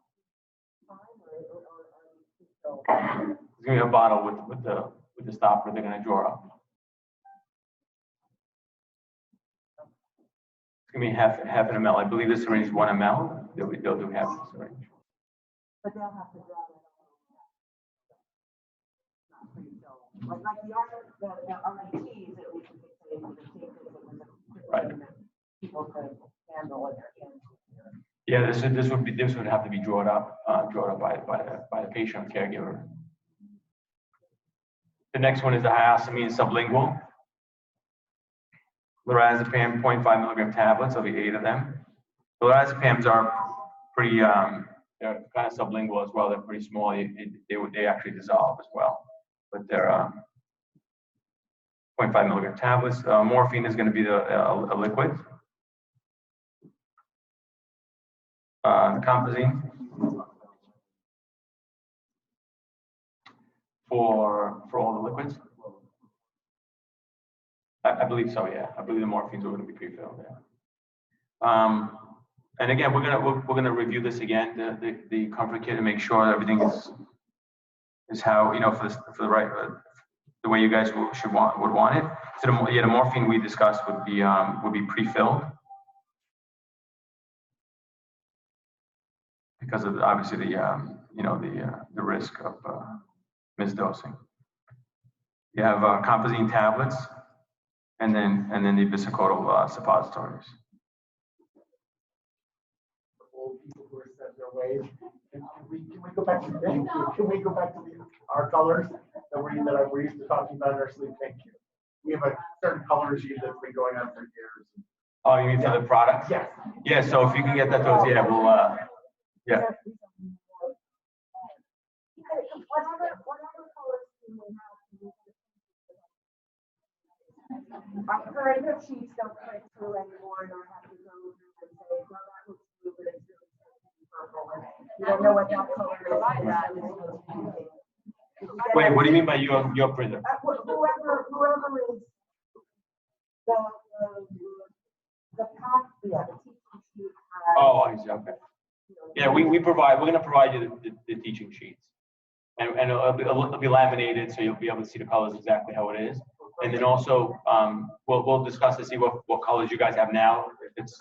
time or are these still? It's gonna be a bottle with the stopper they're gonna draw up. It's gonna be half an ml. I believe this syringe is 1 ml. They'll do half the syringe. But they'll have to draw that all. Not pre-filled. Like the RTs, at least you could say, would take this, it was a quick Right. thing that people could handle it. Yeah, this would have to be drawn up by the patient or caregiver. The next one is the hyoscine sublingual. Lorazepam 0.5 milligram tablets. There'll be 8 of them. The lorazepams are pretty they're kind of sublingual as well. They're pretty small. They actually dissolve as well, but they're 0.5 milligram tablets. Morphine is going to be a liquid. Compazine for all the liquids. I believe so. Yeah, I believe the morphines are going to be pre-filled. Yeah. And again, we're gonna review this again, the comfort kit, and make sure everything is how, you know, for the right the way you guys would want it. So the morphine we discussed would be pre-filled because of obviously the risk of misdosing. You have compazine tablets, and then the bisacodyl suppositories. People who are set their ways. Can we go back to our colors that we're used to talking about in our sleep? Thank you. We have a certain color regime that's been going on for years. Oh, you mean for the products? Yes. Yeah. So if you can get that to us, yeah, we'll yeah. Our current sheets don't click through anymore, nor have to go through and say, well, that looks blue, but it's really purple. And you don't know what that color is. Wait, what do you mean by your printer? Whoever is the path, yeah, the teaching sheet has. Oh, I see. Okay. Yeah, we're gonna provide you the teaching sheets, and it'll be laminated, so you'll be able to see the colors exactly how it is. And then also, we'll discuss to see what colors you guys have now. If it's,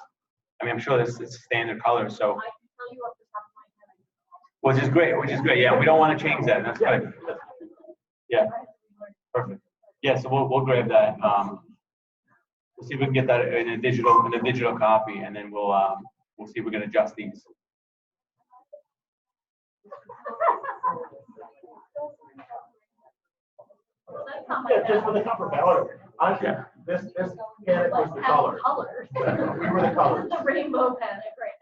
I mean, I'm sure it's standard colors, so. Which is great. Yeah, we don't want to change that. That's good. Yeah. Perfect. Yeah, so we'll grab that. We'll see if we can get that in a digital copy, and then we'll see if we can adjust these. Yeah, just for the comfort palette. Honestly, Yeah. this panic was the color. We were the colors. The rainbow panic, right?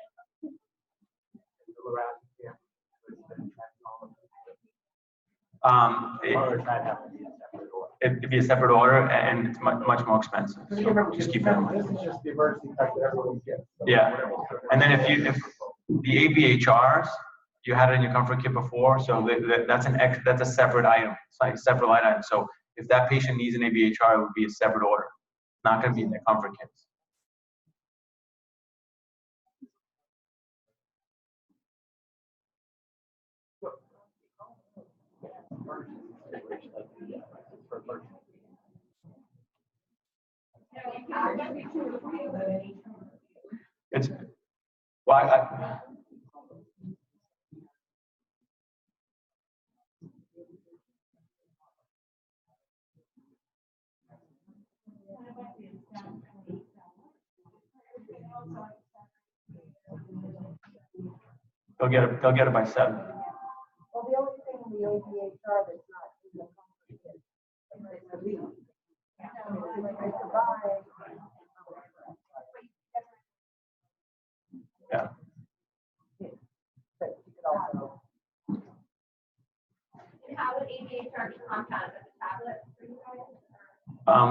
It'd be a separate order, and it's much more expensive. So just keep that in This mind. is just the emergency pack that everyone gets. So Yeah. And then if the ABHRs, you had it in your comfort kit before, so that's a separate item. It's like a separate line item. So if that patient needs an ABHR, it would be a separate order. It's not going to be in their comfort kits. It's why they'll get it by 7. Well, the only thing in the ABHR that's not in the comfort kit is the lead. Like I could buy. Yeah. But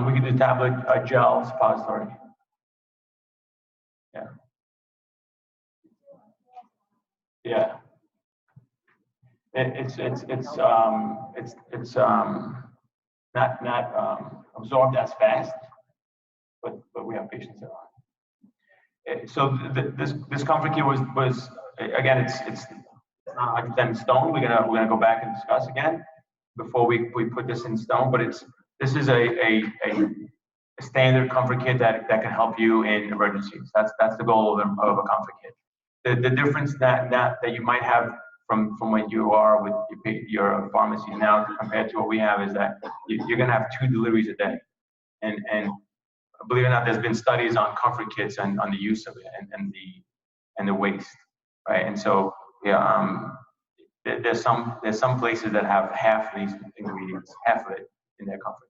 We could do tablet, gel, suppository. Yeah. Yeah. It's not absorbed as fast, but we have patients that are. So this comfort kit was again it's not 100% in stone. We're gonna go back and discuss again before we put this in stone. But this is a standard comfort kit that can help you in emergencies. That's the goal of a comfort kit. The difference that you might have from what you are with your pharmacy now compared to what we have is that you're gonna have 2 deliveries a day, and believe it or not, there's been studies on comfort kits and on the use of it and the waste, right? And so yeah, there's some places that have half of these ingredients, half of it in their comfort.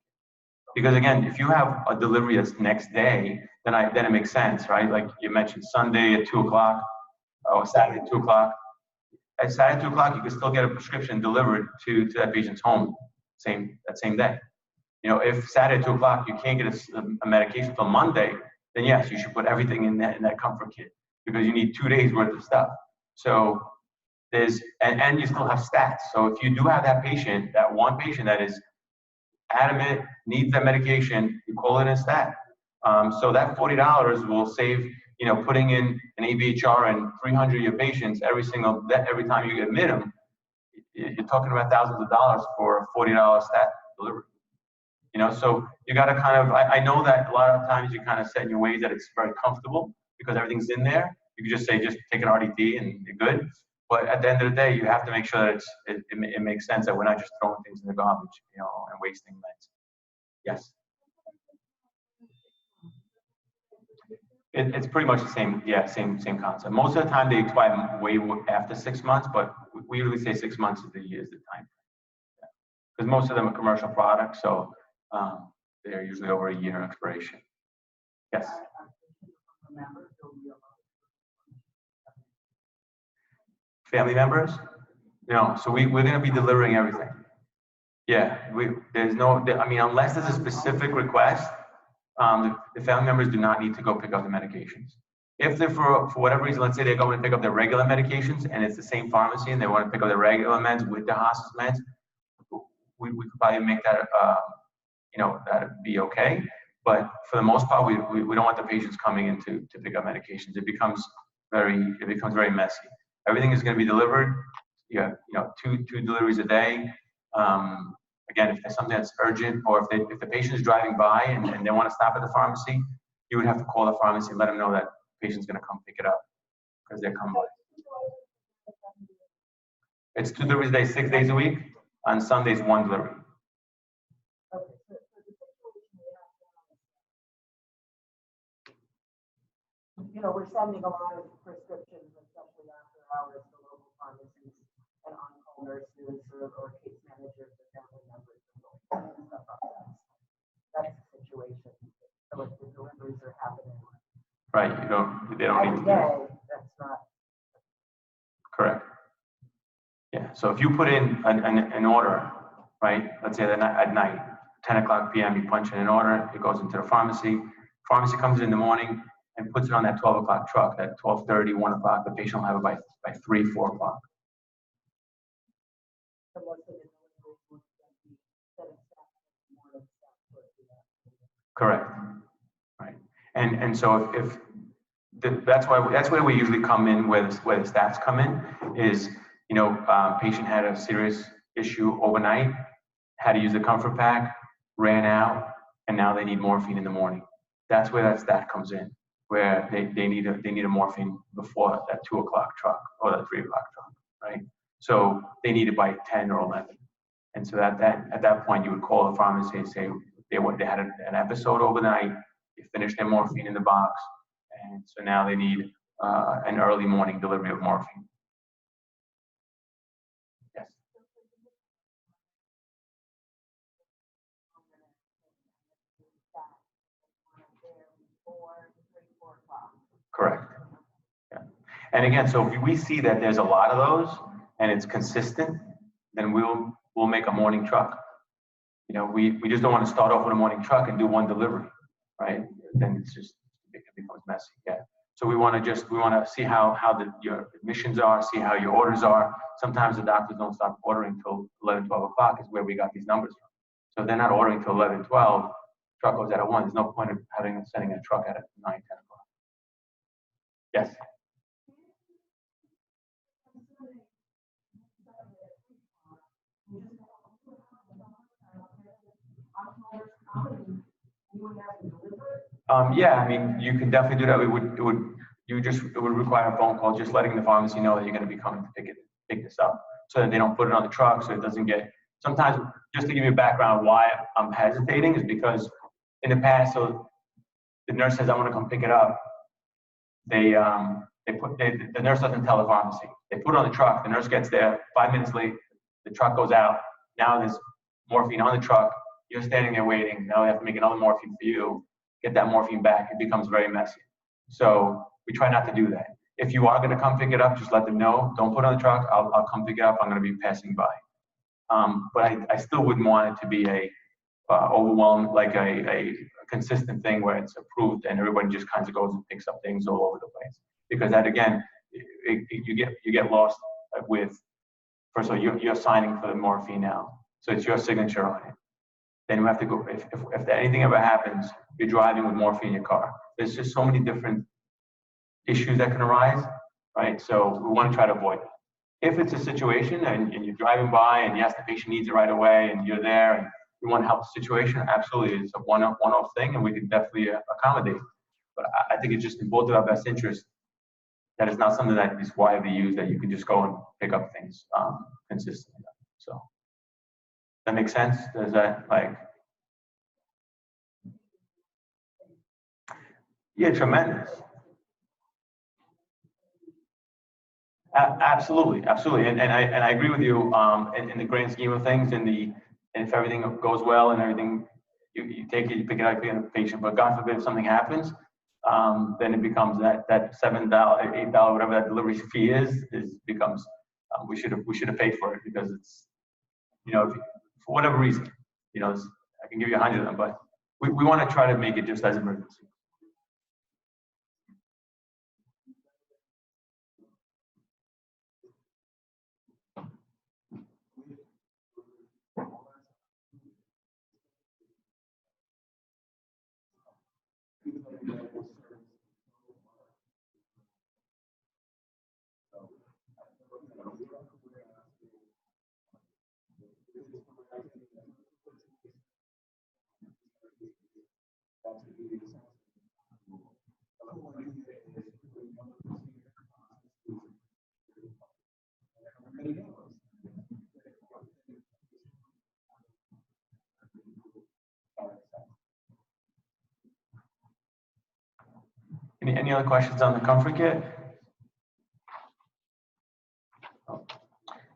Because again, if you have a delivery that's next day, then it makes sense, right? Like you mentioned, Sunday at 2 o'clock or Saturday at 2 o'clock. At Saturday at 2 o'clock, you can still get a prescription delivered to that patient's home that same day. You know, if Saturday at 2 o'clock you can't get a medication until Monday, then yes, you should put everything in that comfort kit because you need 2 days worth of stuff. So and you still have stats. So if you do have that one patient that is adamant, needs that medication, you call it a stat. So that $40 will save, you know, putting in an ABHR and 300 of your patients every time you admit them. You're talking about thousands of dollars for a $40 stat delivery. You know, so you got to kind of, I know that a lot of times you kind of set in your ways that it's very comfortable because everything's in there. You can just say, just take an RDT and you're good. But at the end of the day, you have to make sure that it makes sense that we're not just throwing things in the garbage, you know, and wasting meds. Yes. It's pretty much the same, yeah, same concept. Most of the time they expire way after 6 months, but we usually say 6 months is the time. Because most of them are commercial products, so they're usually over a year expiration. Yes. Family members? No, so we're going to be delivering everything. Yeah, there's no, I mean, unless there's a specific request, the family members do not need to go pick up the medications. If they're for whatever reason, let's say they're going to pick up their regular medications and it's the same pharmacy and they want to pick up their regular meds with the hospice meds, we could probably make that, you know, that'd be okay. But for the most part, we don't want the patients coming in to pick up medications. It becomes very messy. Everything is going to be delivered. You have, you know, two deliveries a day. Again, if there's something that's urgent, or if the patient is driving by and they want to stop at the pharmacy, you would have to call the pharmacy and let them know that the patient's going to come pick it up because they're coming by. It's 2 deliveries a day, 6 days a week. On Sundays, 1 delivery. You know, we're sending a lot of prescriptions, especially after hours, to local pharmacies and on-call nurses or case managers or family members and stuff like that. That's the situation. So if the deliveries are happening. Right, they don't need to do it. That's not. Correct. Yeah, so if you put in an order, right, let's say at night, 10 o'clock p.m., you punch in an order, it goes into the pharmacy. Pharmacy comes in the morning and puts it on that 12 o'clock truck. At 12:30, 1 o'clock, the patient will have it by 3, 4 o'clock. Correct. Right. And so if that's where we usually come in, where the stats come in is, you know, patient had a serious issue overnight, had to use the comfort pack, ran out, and now they need morphine in the morning. That's where that stat comes in, where they need a morphine before that 2 o'clock truck or that 3 o'clock truck, right? So they need it by 10 or 11. And so at that point, you would call the pharmacy and say they had an episode overnight, they finished their morphine in the box, and so now they need an early morning delivery of morphine. Yes. Correct. Yeah. And again, so if we see that there's a lot of those and it's consistent, then we'll make a morning truck. You know, we just don't want to start off with a morning truck and do one delivery, right? Then it's just, it becomes messy, yeah. So we want to see how your admissions are, see how your orders are. Sometimes the doctors don't start ordering till 11, 12 o'clock is where we got these numbers from. So if they're not ordering till 11, 12, truck goes out at 1. There's no point of sending a truck out at 9, 10 o'clock. Yes? Yeah, I mean, you can definitely do that. It would require a phone call, just letting the pharmacy know that you're going to be coming to pick this up, so that they don't put it on the truck, so it doesn't get. Sometimes, just to give you a background, why I'm hesitating is because in the past, so the nurse says, "I want to come pick it up." The nurse doesn't tell the pharmacy. They put it on the truck. The nurse gets there. 5 minutes late, the truck goes out. Now there's morphine on the truck. You're standing there waiting. Now they have to make another morphine for you. Get that morphine back. It becomes very messy. So we try not to do that. If you are going to come pick it up, just let them know. Don't put it on the truck. I'll come pick it up. I'm going to be passing by. But I still wouldn't want it to be a overwhelmed, like a consistent thing where it's approved and everybody just kind of goes and picks up things all over the place. Because that, again, you get lost with, first of all, you're signing for the morphine now. So it's your signature on it. Then you have to go, if anything ever happens, you're driving with morphine in your car. There's just so many different issues that can arise, right? So we want to try to avoid that. If it's a situation and you're driving by and yes, the patient needs it right away and you're there and you want to help the situation, absolutely, it's a one-off thing and we can definitely accommodate. But I think it's just in both of our best interests that it's not something that is widely used, that you can just go and pick up things consistently. So that makes sense? Does that Yeah, tremendous. Absolutely, absolutely, and I agree with you in the grand scheme of things, and if everything goes well and everything, you take it, you pick it up, you get a patient. But God forbid if something happens, then it becomes that $7, $8, whatever that delivery fee is becomes we should have paid for it because it's for whatever reason I can give you 100 of them, but we want to try to make it just as emergency. Any other questions on the comfort kit?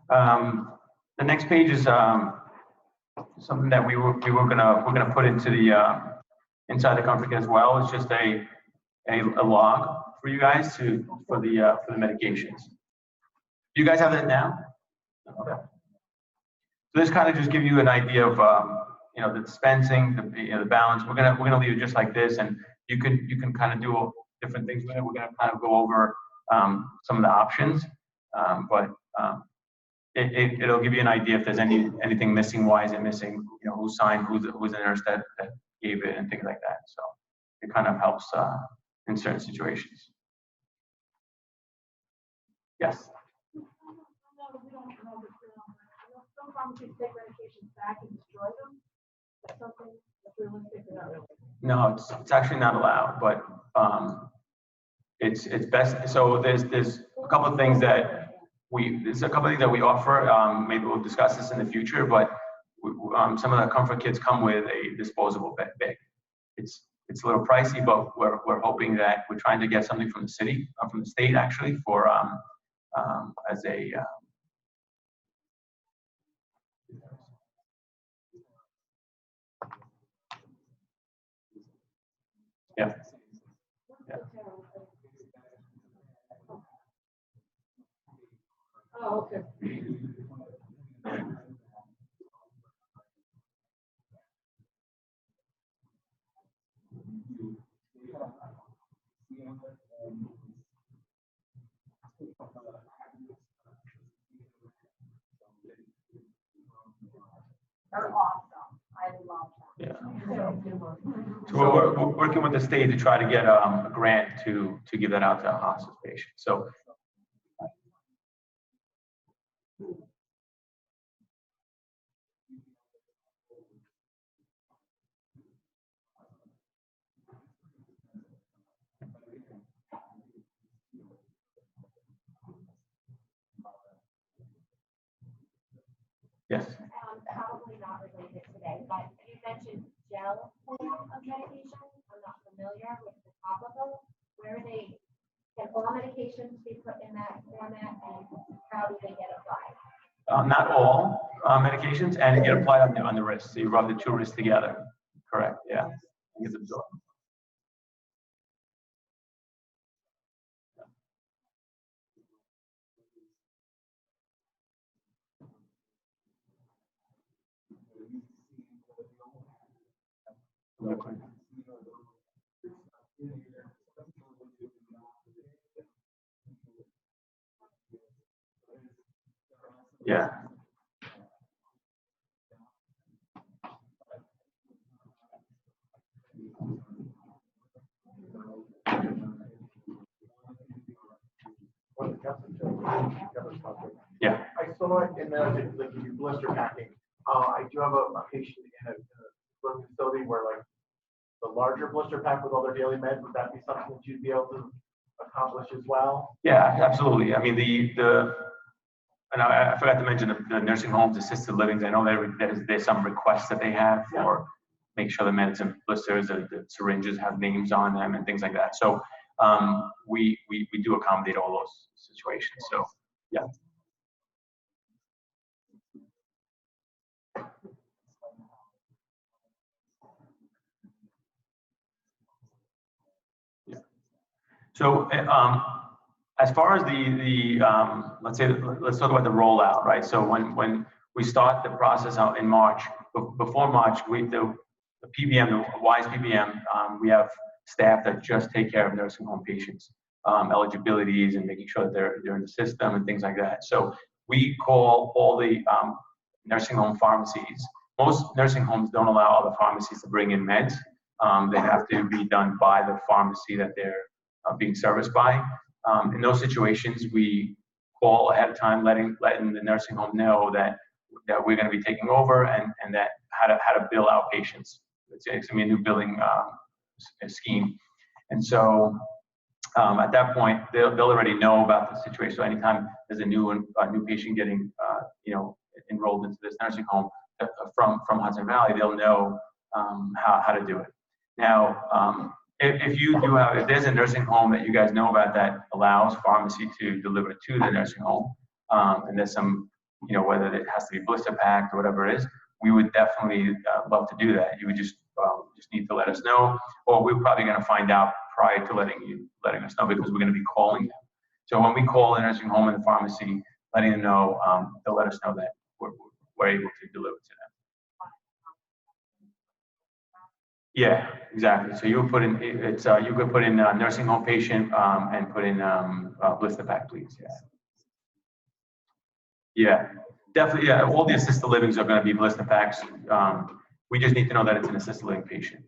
The next page is something that we're gonna put into the inside the comfort kit as well. It's just a log for you guys for the medications. Do you guys have that now? Okay. So this kind of just give you an idea of the dispensing, the balance. We're gonna leave it just like this, and you can kind of do different things with it. We're gonna kind of go over some of the options, but it'll give you an idea if there's anything missing, why is it missing, who signed, who's the nurse that gave it, and things like that. So it kind of helps in certain situations. Yes. Some pharmacies take medications back and destroy them. That's something that's realistic or not really? No, it's actually not allowed, but it's best. So there's a couple of things that we offer. Maybe we'll discuss this in the future, but some of the comfort kits come with a disposable bag. It's a little pricey, but we're hoping that we're trying to get something from the city, from the state actually, for as a yeah. Oh, okay. are awesome. I love them. Yeah. So we're working with the state to try to get a grant to give that out to hospice patients. So. Yes. Probably not related today, but you mentioned gel form of medication. I'm not familiar with the topical. Where are they? Can all medications be put in that format, and how do they get applied? Not all medications, and get applied on the wrist. So you rub the two wrists together. Correct. Yeah. It's absorbed. Yeah. Yeah. I saw it in the, like, if you blister packing. I do have a patient in a living facility where, like, the larger blister pack with all their daily meds, would that be something that you'd be able to accomplish as well? Yeah, absolutely. I mean, and I forgot to mention the nursing homes, assisted livings. I know there's some requests that they have for make sure the medicine blisters, the syringes have names on them and things like that. So we do accommodate all those situations. So yeah. Yeah. So as far as let's talk about the rollout, right? So when we start the process out in March, before March, the PBM, the WISE PBM, we have staff that just take care of nursing home patients, eligibilities and making sure that they're in the system and things like that. So we call all the nursing home pharmacies. Most nursing homes don't allow other pharmacies to bring in meds. They have to be done by the pharmacy that they're being serviced by. In those situations, we call ahead of time, letting the nursing home know that we're going to be taking over and that how to bill out patients. It's going to be a new billing scheme. And so at that point, they'll already know about the situation. So anytime there's a new patient getting enrolled into this nursing home from Hudson Valley, they'll know how to do it. Now, if there's a nursing home that you guys know about that allows pharmacy to deliver to the nursing home, and there's some, whether it has to be blister packed or whatever it is, we would definitely love to do that. You would just need to let us know, or we're probably going to find out prior to letting us know, because we're going to be calling them. So when we call the nursing home and the pharmacy, letting them know, they'll let us know that we're able to deliver to them. Yeah, exactly. So you would put in you could put in nursing home patient and put in blister pack, please. Yeah. Yeah, definitely. Yeah, all the assisted livings are going to be blister packs. We just need to know that it's an assisted living patient.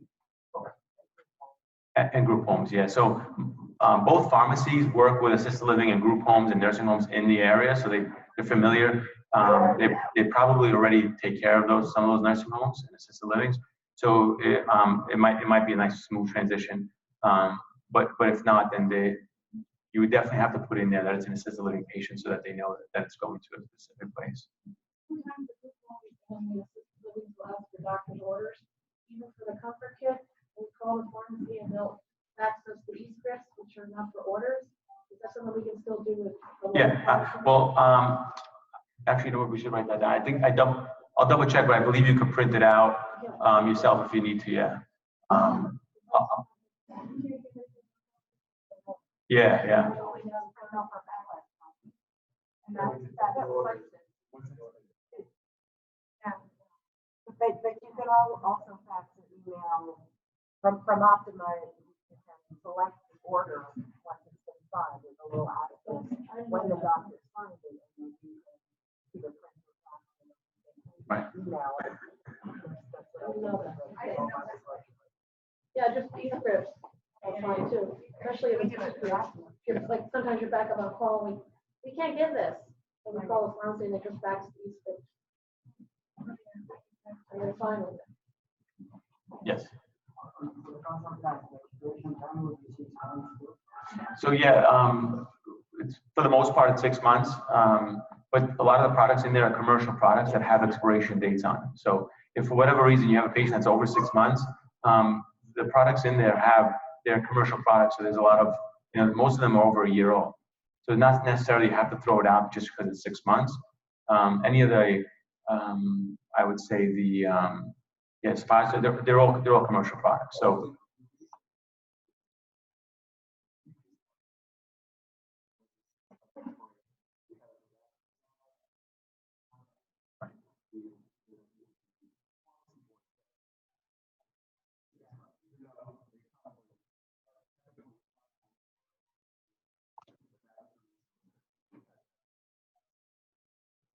And group homes, yeah. So both pharmacies work with assisted living and group homes and nursing homes in the area, so they're familiar. They probably already take care of some of those nursing homes and assisted livings. So it might be a nice smooth transition. But if not, then you would definitely have to put in there that it's an assisted living patient so that they know that it's going to a specific place. Sometimes the group home and the assisted living will ask for doctor's orders, even for the comfort kit. We call the pharmacy and they'll access the e-scripts, which are not for orders. Is that something we can still do with? Actually, you know what? We should write that down. I think I'll double check, but I believe you can print it out yourself if you need to. Yeah. Yeah. But you could also fax an email from Optima. You can select the order once it's been signed. There's a little asterisk when the doctor signs it, and you can either print it out or email it. Like sometimes you're back up on a call, we can't give this. And we call the pharmacy and they just fax the e-script. And they're fine with it. Yes. So yeah, it's, for the most part, it's 6 months. But a lot of the products in there are commercial products that have expiration dates on them. So if for whatever reason you have a patient that's over 6 months, the products in there they're commercial products. So there's a lot of, most of them are over a year old. So not necessarily have to throw it out just because it's 6 months. Any of the, I would say the, yes, they're all commercial products. So.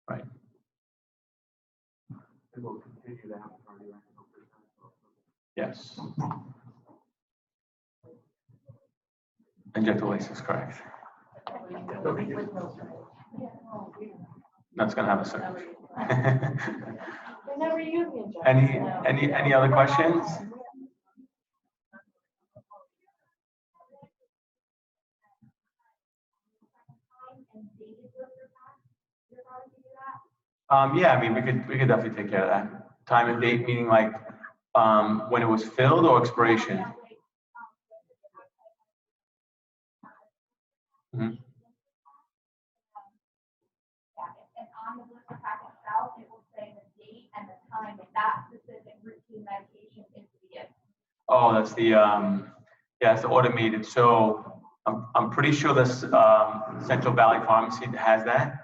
Right. Yes. Injectable lace is correct. That's gonna have a surge. They never use the injection. Any other questions? Yeah, I mean, we could definitely take care of that. Time and date, meaning like when it was filled or expiration. Mm-hmm. And on the blister pack itself, it will say the date and the time that that specific routine medication is to be given. Oh, that's the yeah, it's the automated. So I'm pretty sure this Central Valley Pharmacy has that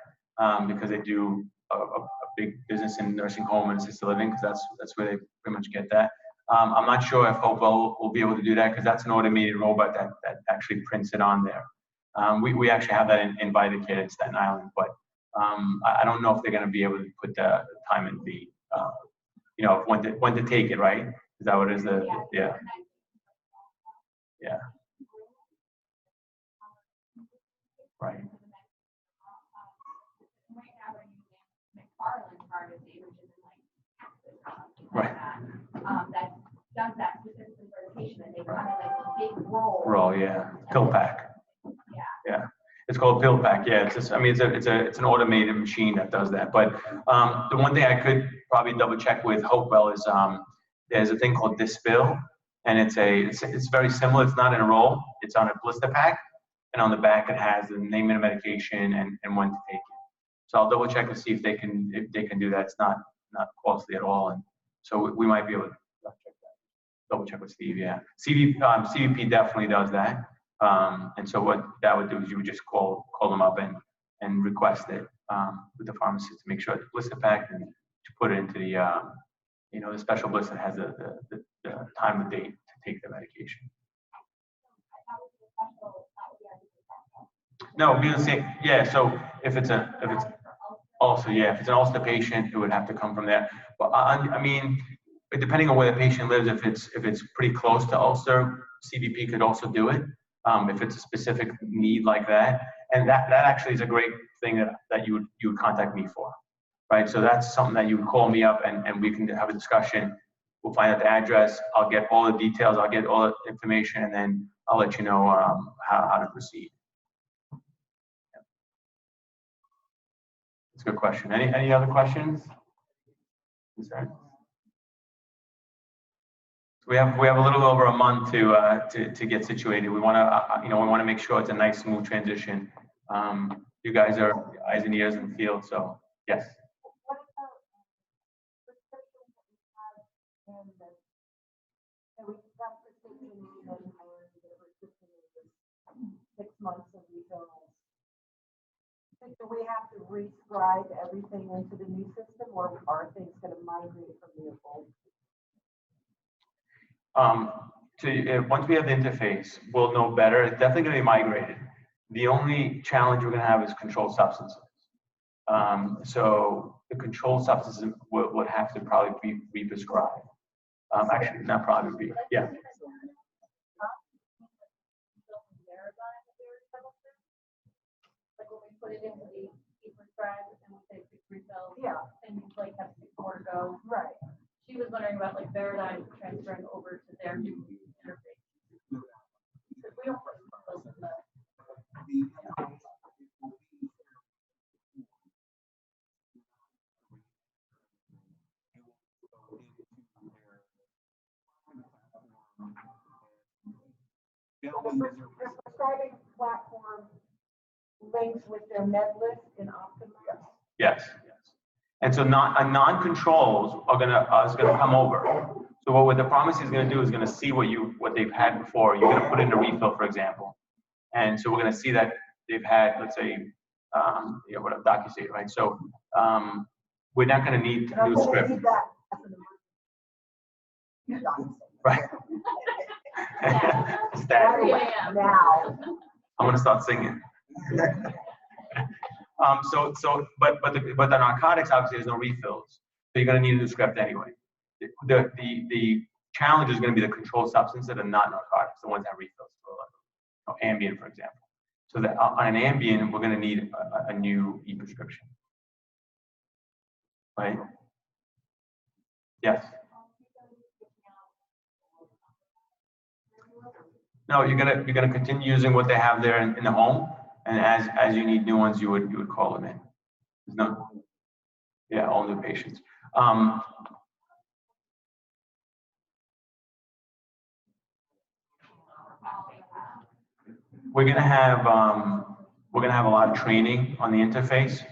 because they do a big business in nursing home and assisted living, because that's where they pretty much get that. I'm not sure if Hopewell will be able to do that because that's an automated robot that actually prints it on there. We actually have that in VitaCare in Staten Island, but I don't know if they're going to be able to put the time and the when to take it, right? Is that what it is? Yeah. Yeah. Right. Right. That does that specifically for the patient, and they kind of like a big roll. Roll, yeah. Pill pack. Yeah. Yeah. It's called pill pack. Yeah. It's just, I mean, it's an automated machine that does that. But the one thing I could probably double check with Hopewell is there's a thing called Dispill, and it's very similar. It's not in a roll. It's on a blister pack, and on the back it has the name of the medication and when to take it. So I'll double check and see if they can do that. It's not costly at all, and so we might be able to check that. Double check with Steve. Yeah, CVP definitely does that. And so what that would do is you would just call them up and request it with the pharmacist to make sure it's blister packed and to put it into the the special blister that has the time and date to take the medication. No, be the same. Yeah. So if it's also, yeah, if it's an ulcer patient, it would have to come from there. But I mean, depending on where the patient lives, if it's pretty close to ulcer, CVP could also do it. If it's a specific need like that, and that actually is a great thing that you would contact me for, right? So that's something that you would call me up and we can have a discussion. We'll find out the address. I'll get all the details. I'll get all the information, and then I'll let you know how to proceed. That's a good question. Any other questions? Concerns? We have a little over a month to get situated. We want to make sure it's a nice, smooth transition. You guys are eyes and ears in the field, so yes. What about prescriptions that we have in the, so we got prescription and the prescription is 6 months of refills. Do we have to rescribe everything into the new system, or are things going to migrate from the old? Once we have the interface, we'll know better. It's definitely going to be migrated. The only challenge we're going to have is controlled substances. So the controlled substances would have to probably be re-prescribed. Actually, not probably be, yeah. put it into the e-prescribe and we say 6 refills. Yeah, And you like have 6 more to go. right. She was wondering about like Veradigm transferring over to their new interface. Because we don't put refills in the. The prescribing platform links with their med list in Optima. Yes. And so non-controls are is gonna come over. So what the pharmacy is gonna do is gonna see what they've had before. You're gonna put in a refill, for example. And so we're gonna see that they've had, let's say, whatever DocuState, right? So we're not gonna need a new script. Right. Static. Yeah. Now. I'm gonna start singing. But the narcotics obviously there's no refills, so you're gonna need a new script anyway. The challenge is gonna be the controlled substances that are not narcotics, the ones that have refills, so Ambien, for example. So that on an Ambien, we're gonna need a new e-prescription, right? Yes. No, you're gonna continue using what they have there in the home, and as you need new ones, you would call them in. There's no, yeah, all new patients. We're gonna have a lot of training on the interface,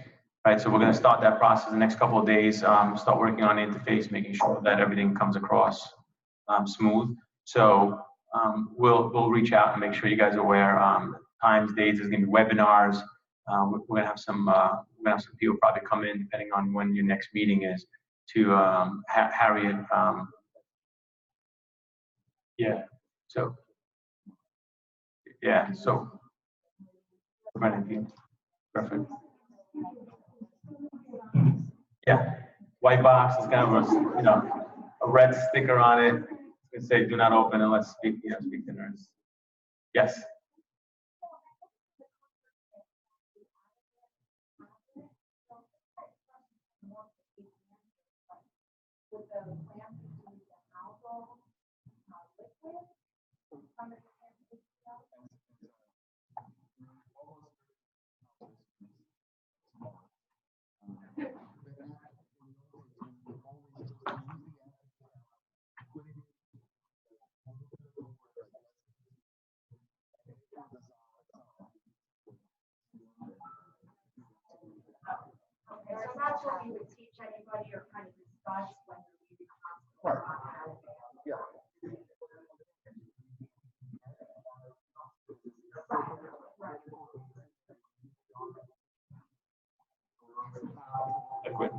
right? So we're gonna start that process the next couple of days. Start working on the interface, making sure that everything comes across smooth. So we'll reach out and make sure you guys are aware. Times, dates. There's gonna be webinars. We're gonna have some people probably come in depending on when your next meeting is to Harriet. Yeah. So. Yeah. So. Perfect. Yeah. White box is kind of a red sticker on it. It's gonna say "Do not open unless speak to nurse." Yes. So that's what we would teach anybody or kind of discuss when you're leaving the hospital. Yeah. Liquid.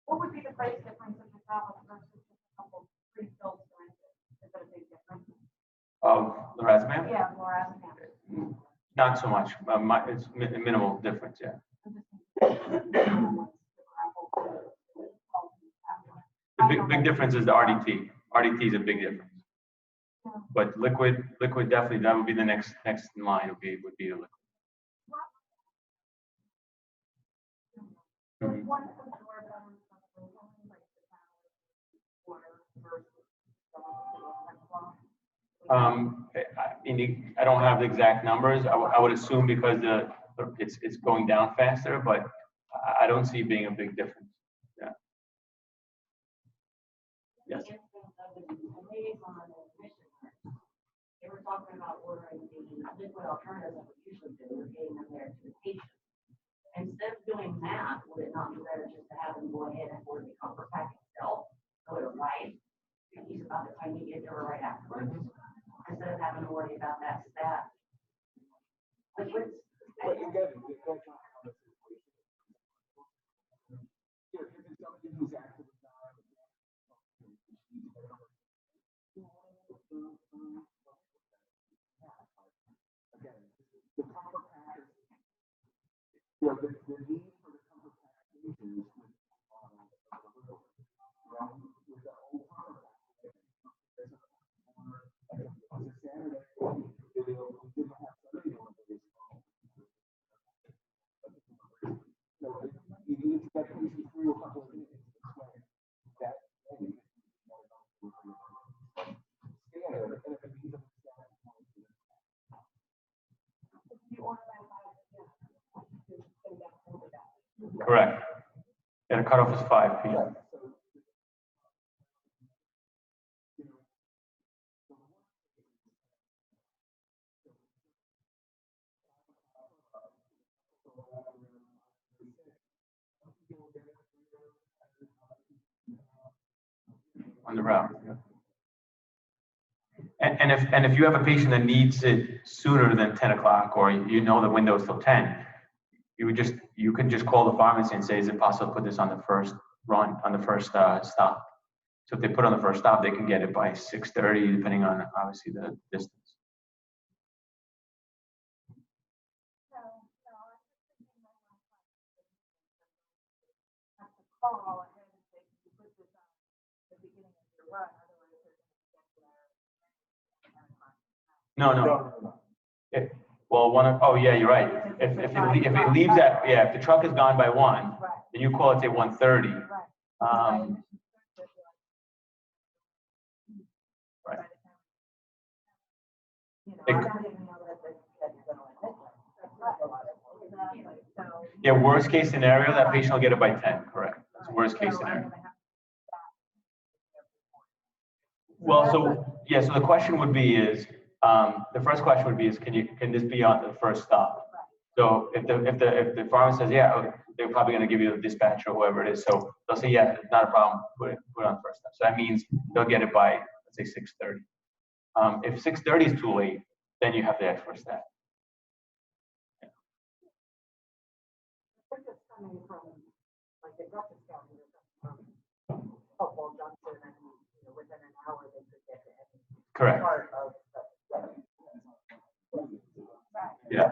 What would be the price difference of the tablet versus just a couple pre-filled syringes? Is that a big difference? Of the lorazepam? Yeah, lorazepam. Not so much. It's minimal difference. Yeah. The big difference is the RDT. RDT is a big difference. But liquid definitely, that would be the next in line. Would be the liquid. Mhm. I don't have the exact numbers. I would assume because it's going down faster, but I don't see it being a big difference. Yeah. Yes. They were talking about ordering the liquid alternatives that we usually do, we're getting them there to the patient. Instead of doing that, would it not be better just to have them go ahead and order the comfort pack itself, so it arrives 50s about the time you get there right afterwards, instead of having to worry about that stat. Liquids. But you get it. You go to how the situation is. If it's somebody who's active, you know, the need for the comfort packages with with the old comfort package, on a Saturday, we didn't have Sunday on the days. So you need to get patients through a couple of days this way. That day, scanner, and if it needs a scanner, Correct. Yeah, the cutoff is 5 p.m. On the route. Yeah. And if you have a patient that needs it sooner than 10 o'clock, or you know the window is till 10, you can just call the pharmacy and say, is it possible to put this on the first run, on the first stop? So if they put on the first stop, they can get it by 6:30, depending on obviously the distance. Call ahead and say, "Can you put this on the beginning of your run, otherwise they're gonna get there." No. Oh yeah, you're right. If it leaves at, yeah, if the truck is gone by 1, Right, then you call it at 1:30. right. Right. You know, I don't even know that that's gonna admit that. That's right. Exactly. So. Yeah, worst case scenario, that patient will get it by 10, correct? That's worst case scenario. Well, so the question would be is, the first question would be is, can this be on the first stop? So if the pharmacist says, yeah, they're probably going to give you the dispatcher or whoever it is. So they'll say, yeah, it's not a problem, put it on first stop. So that means they'll get it by, let's say 6:30. If 6:30 is too late, then you have the extra step. I think it's coming from, like, the Dutchess County, from Hopewell Junction, and, you know, within an hour, they could get to any Correct. part of the. Yeah.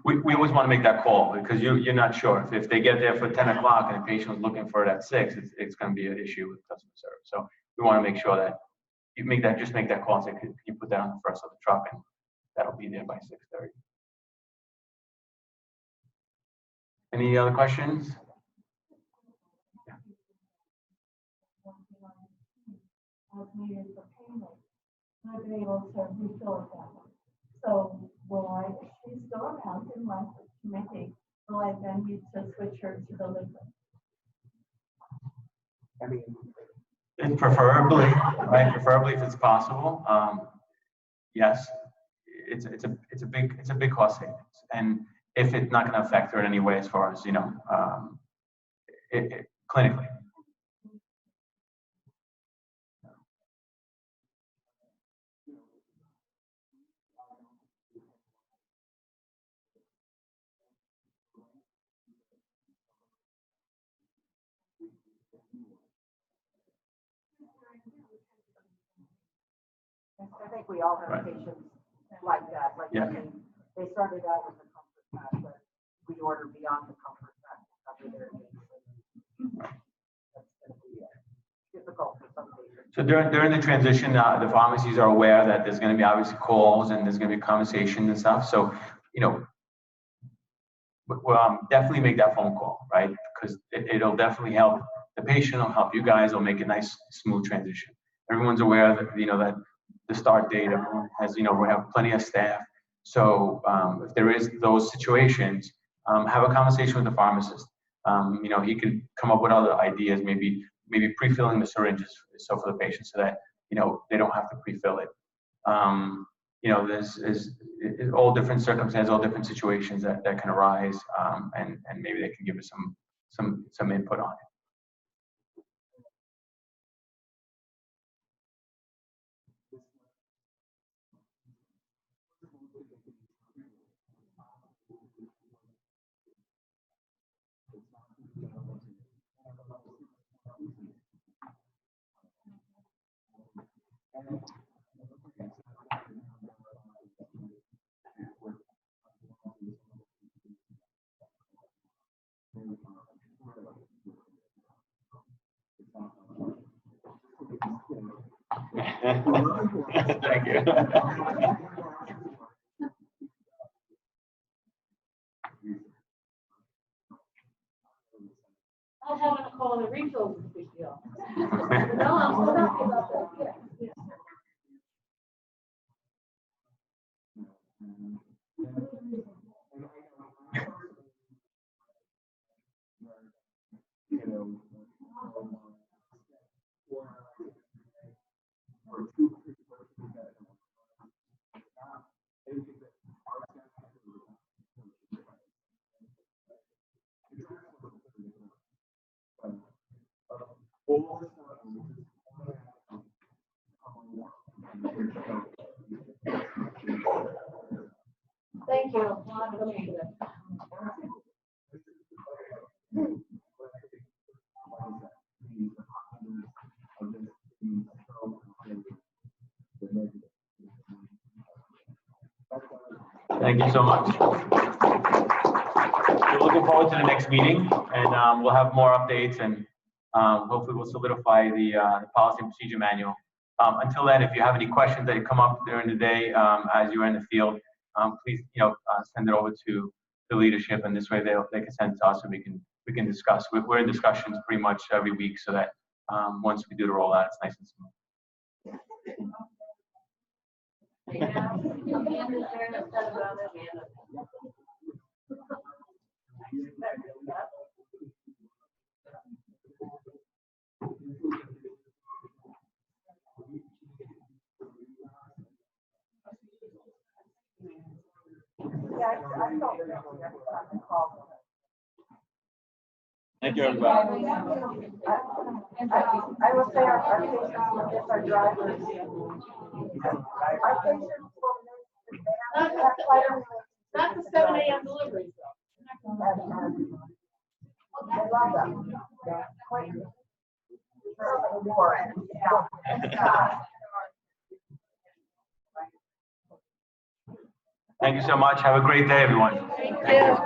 We always want to make that call because you're not sure. If they get there for 10 o'clock and the patient was looking for it at 6, it's going to be an issue with customer service. So we want to make sure that you make that call and say, can you put that on the first of the truck, and that'll be there by 6:30. Any other questions? As needed for payment, I've been able to refill it that way. So will I, if she's still around in months, she may take, will I then need to switch her to the liquid? I mean, And preferably, right? Preferably if it's possible. Yes, it's a big cost savings, and if it's not going to affect her in any way as far as clinically. I think we all have Right. patients like that, like, Yeah. I mean, they started out with the comfort pack, but we order beyond the comfort pack to cover their needs. That's gonna be difficult for some patients. So during the transition, the pharmacies are aware that there's going to be obviously calls and there's going to be conversations and stuff. So, definitely make that phone call, right? Because it'll definitely help the patient, it'll help you guys, it'll make a nice, smooth transition. Everyone's aware that, that the start date, everyone has, we have plenty of staff. So if there is those situations, have a conversation with the pharmacist. He could come up with other ideas, maybe pre-filling the syringes so for the patient so that, they don't have to pre-fill it. There's all different circumstances, all different situations that can arise, and maybe they can give us some input on it. Thank you. Not having to call the refills is a big deal. No, I'm so happy about that, yes, yes. Thank you. Thank you so much. We're looking forward to the next meeting, and we'll have more updates, and hopefully we'll solidify the policy and procedure manual. Until then, if you have any questions that come up during the day as you're in the field, please send it over to the leadership, and this way they can send it to us, and we can discuss. We're in discussions pretty much every week, so that once we do the rollout, it's nice and smooth. Yeah, I felt really every time I called. Thank you, everybody. I will say our patients will miss our drivers. Our patients will miss, they have quite a relationship. Not the 7 a.m. deliveries though. They love them. Yeah. Quite. Warren. Yeah. Thank you so much. Have a great day, everyone. Thank you.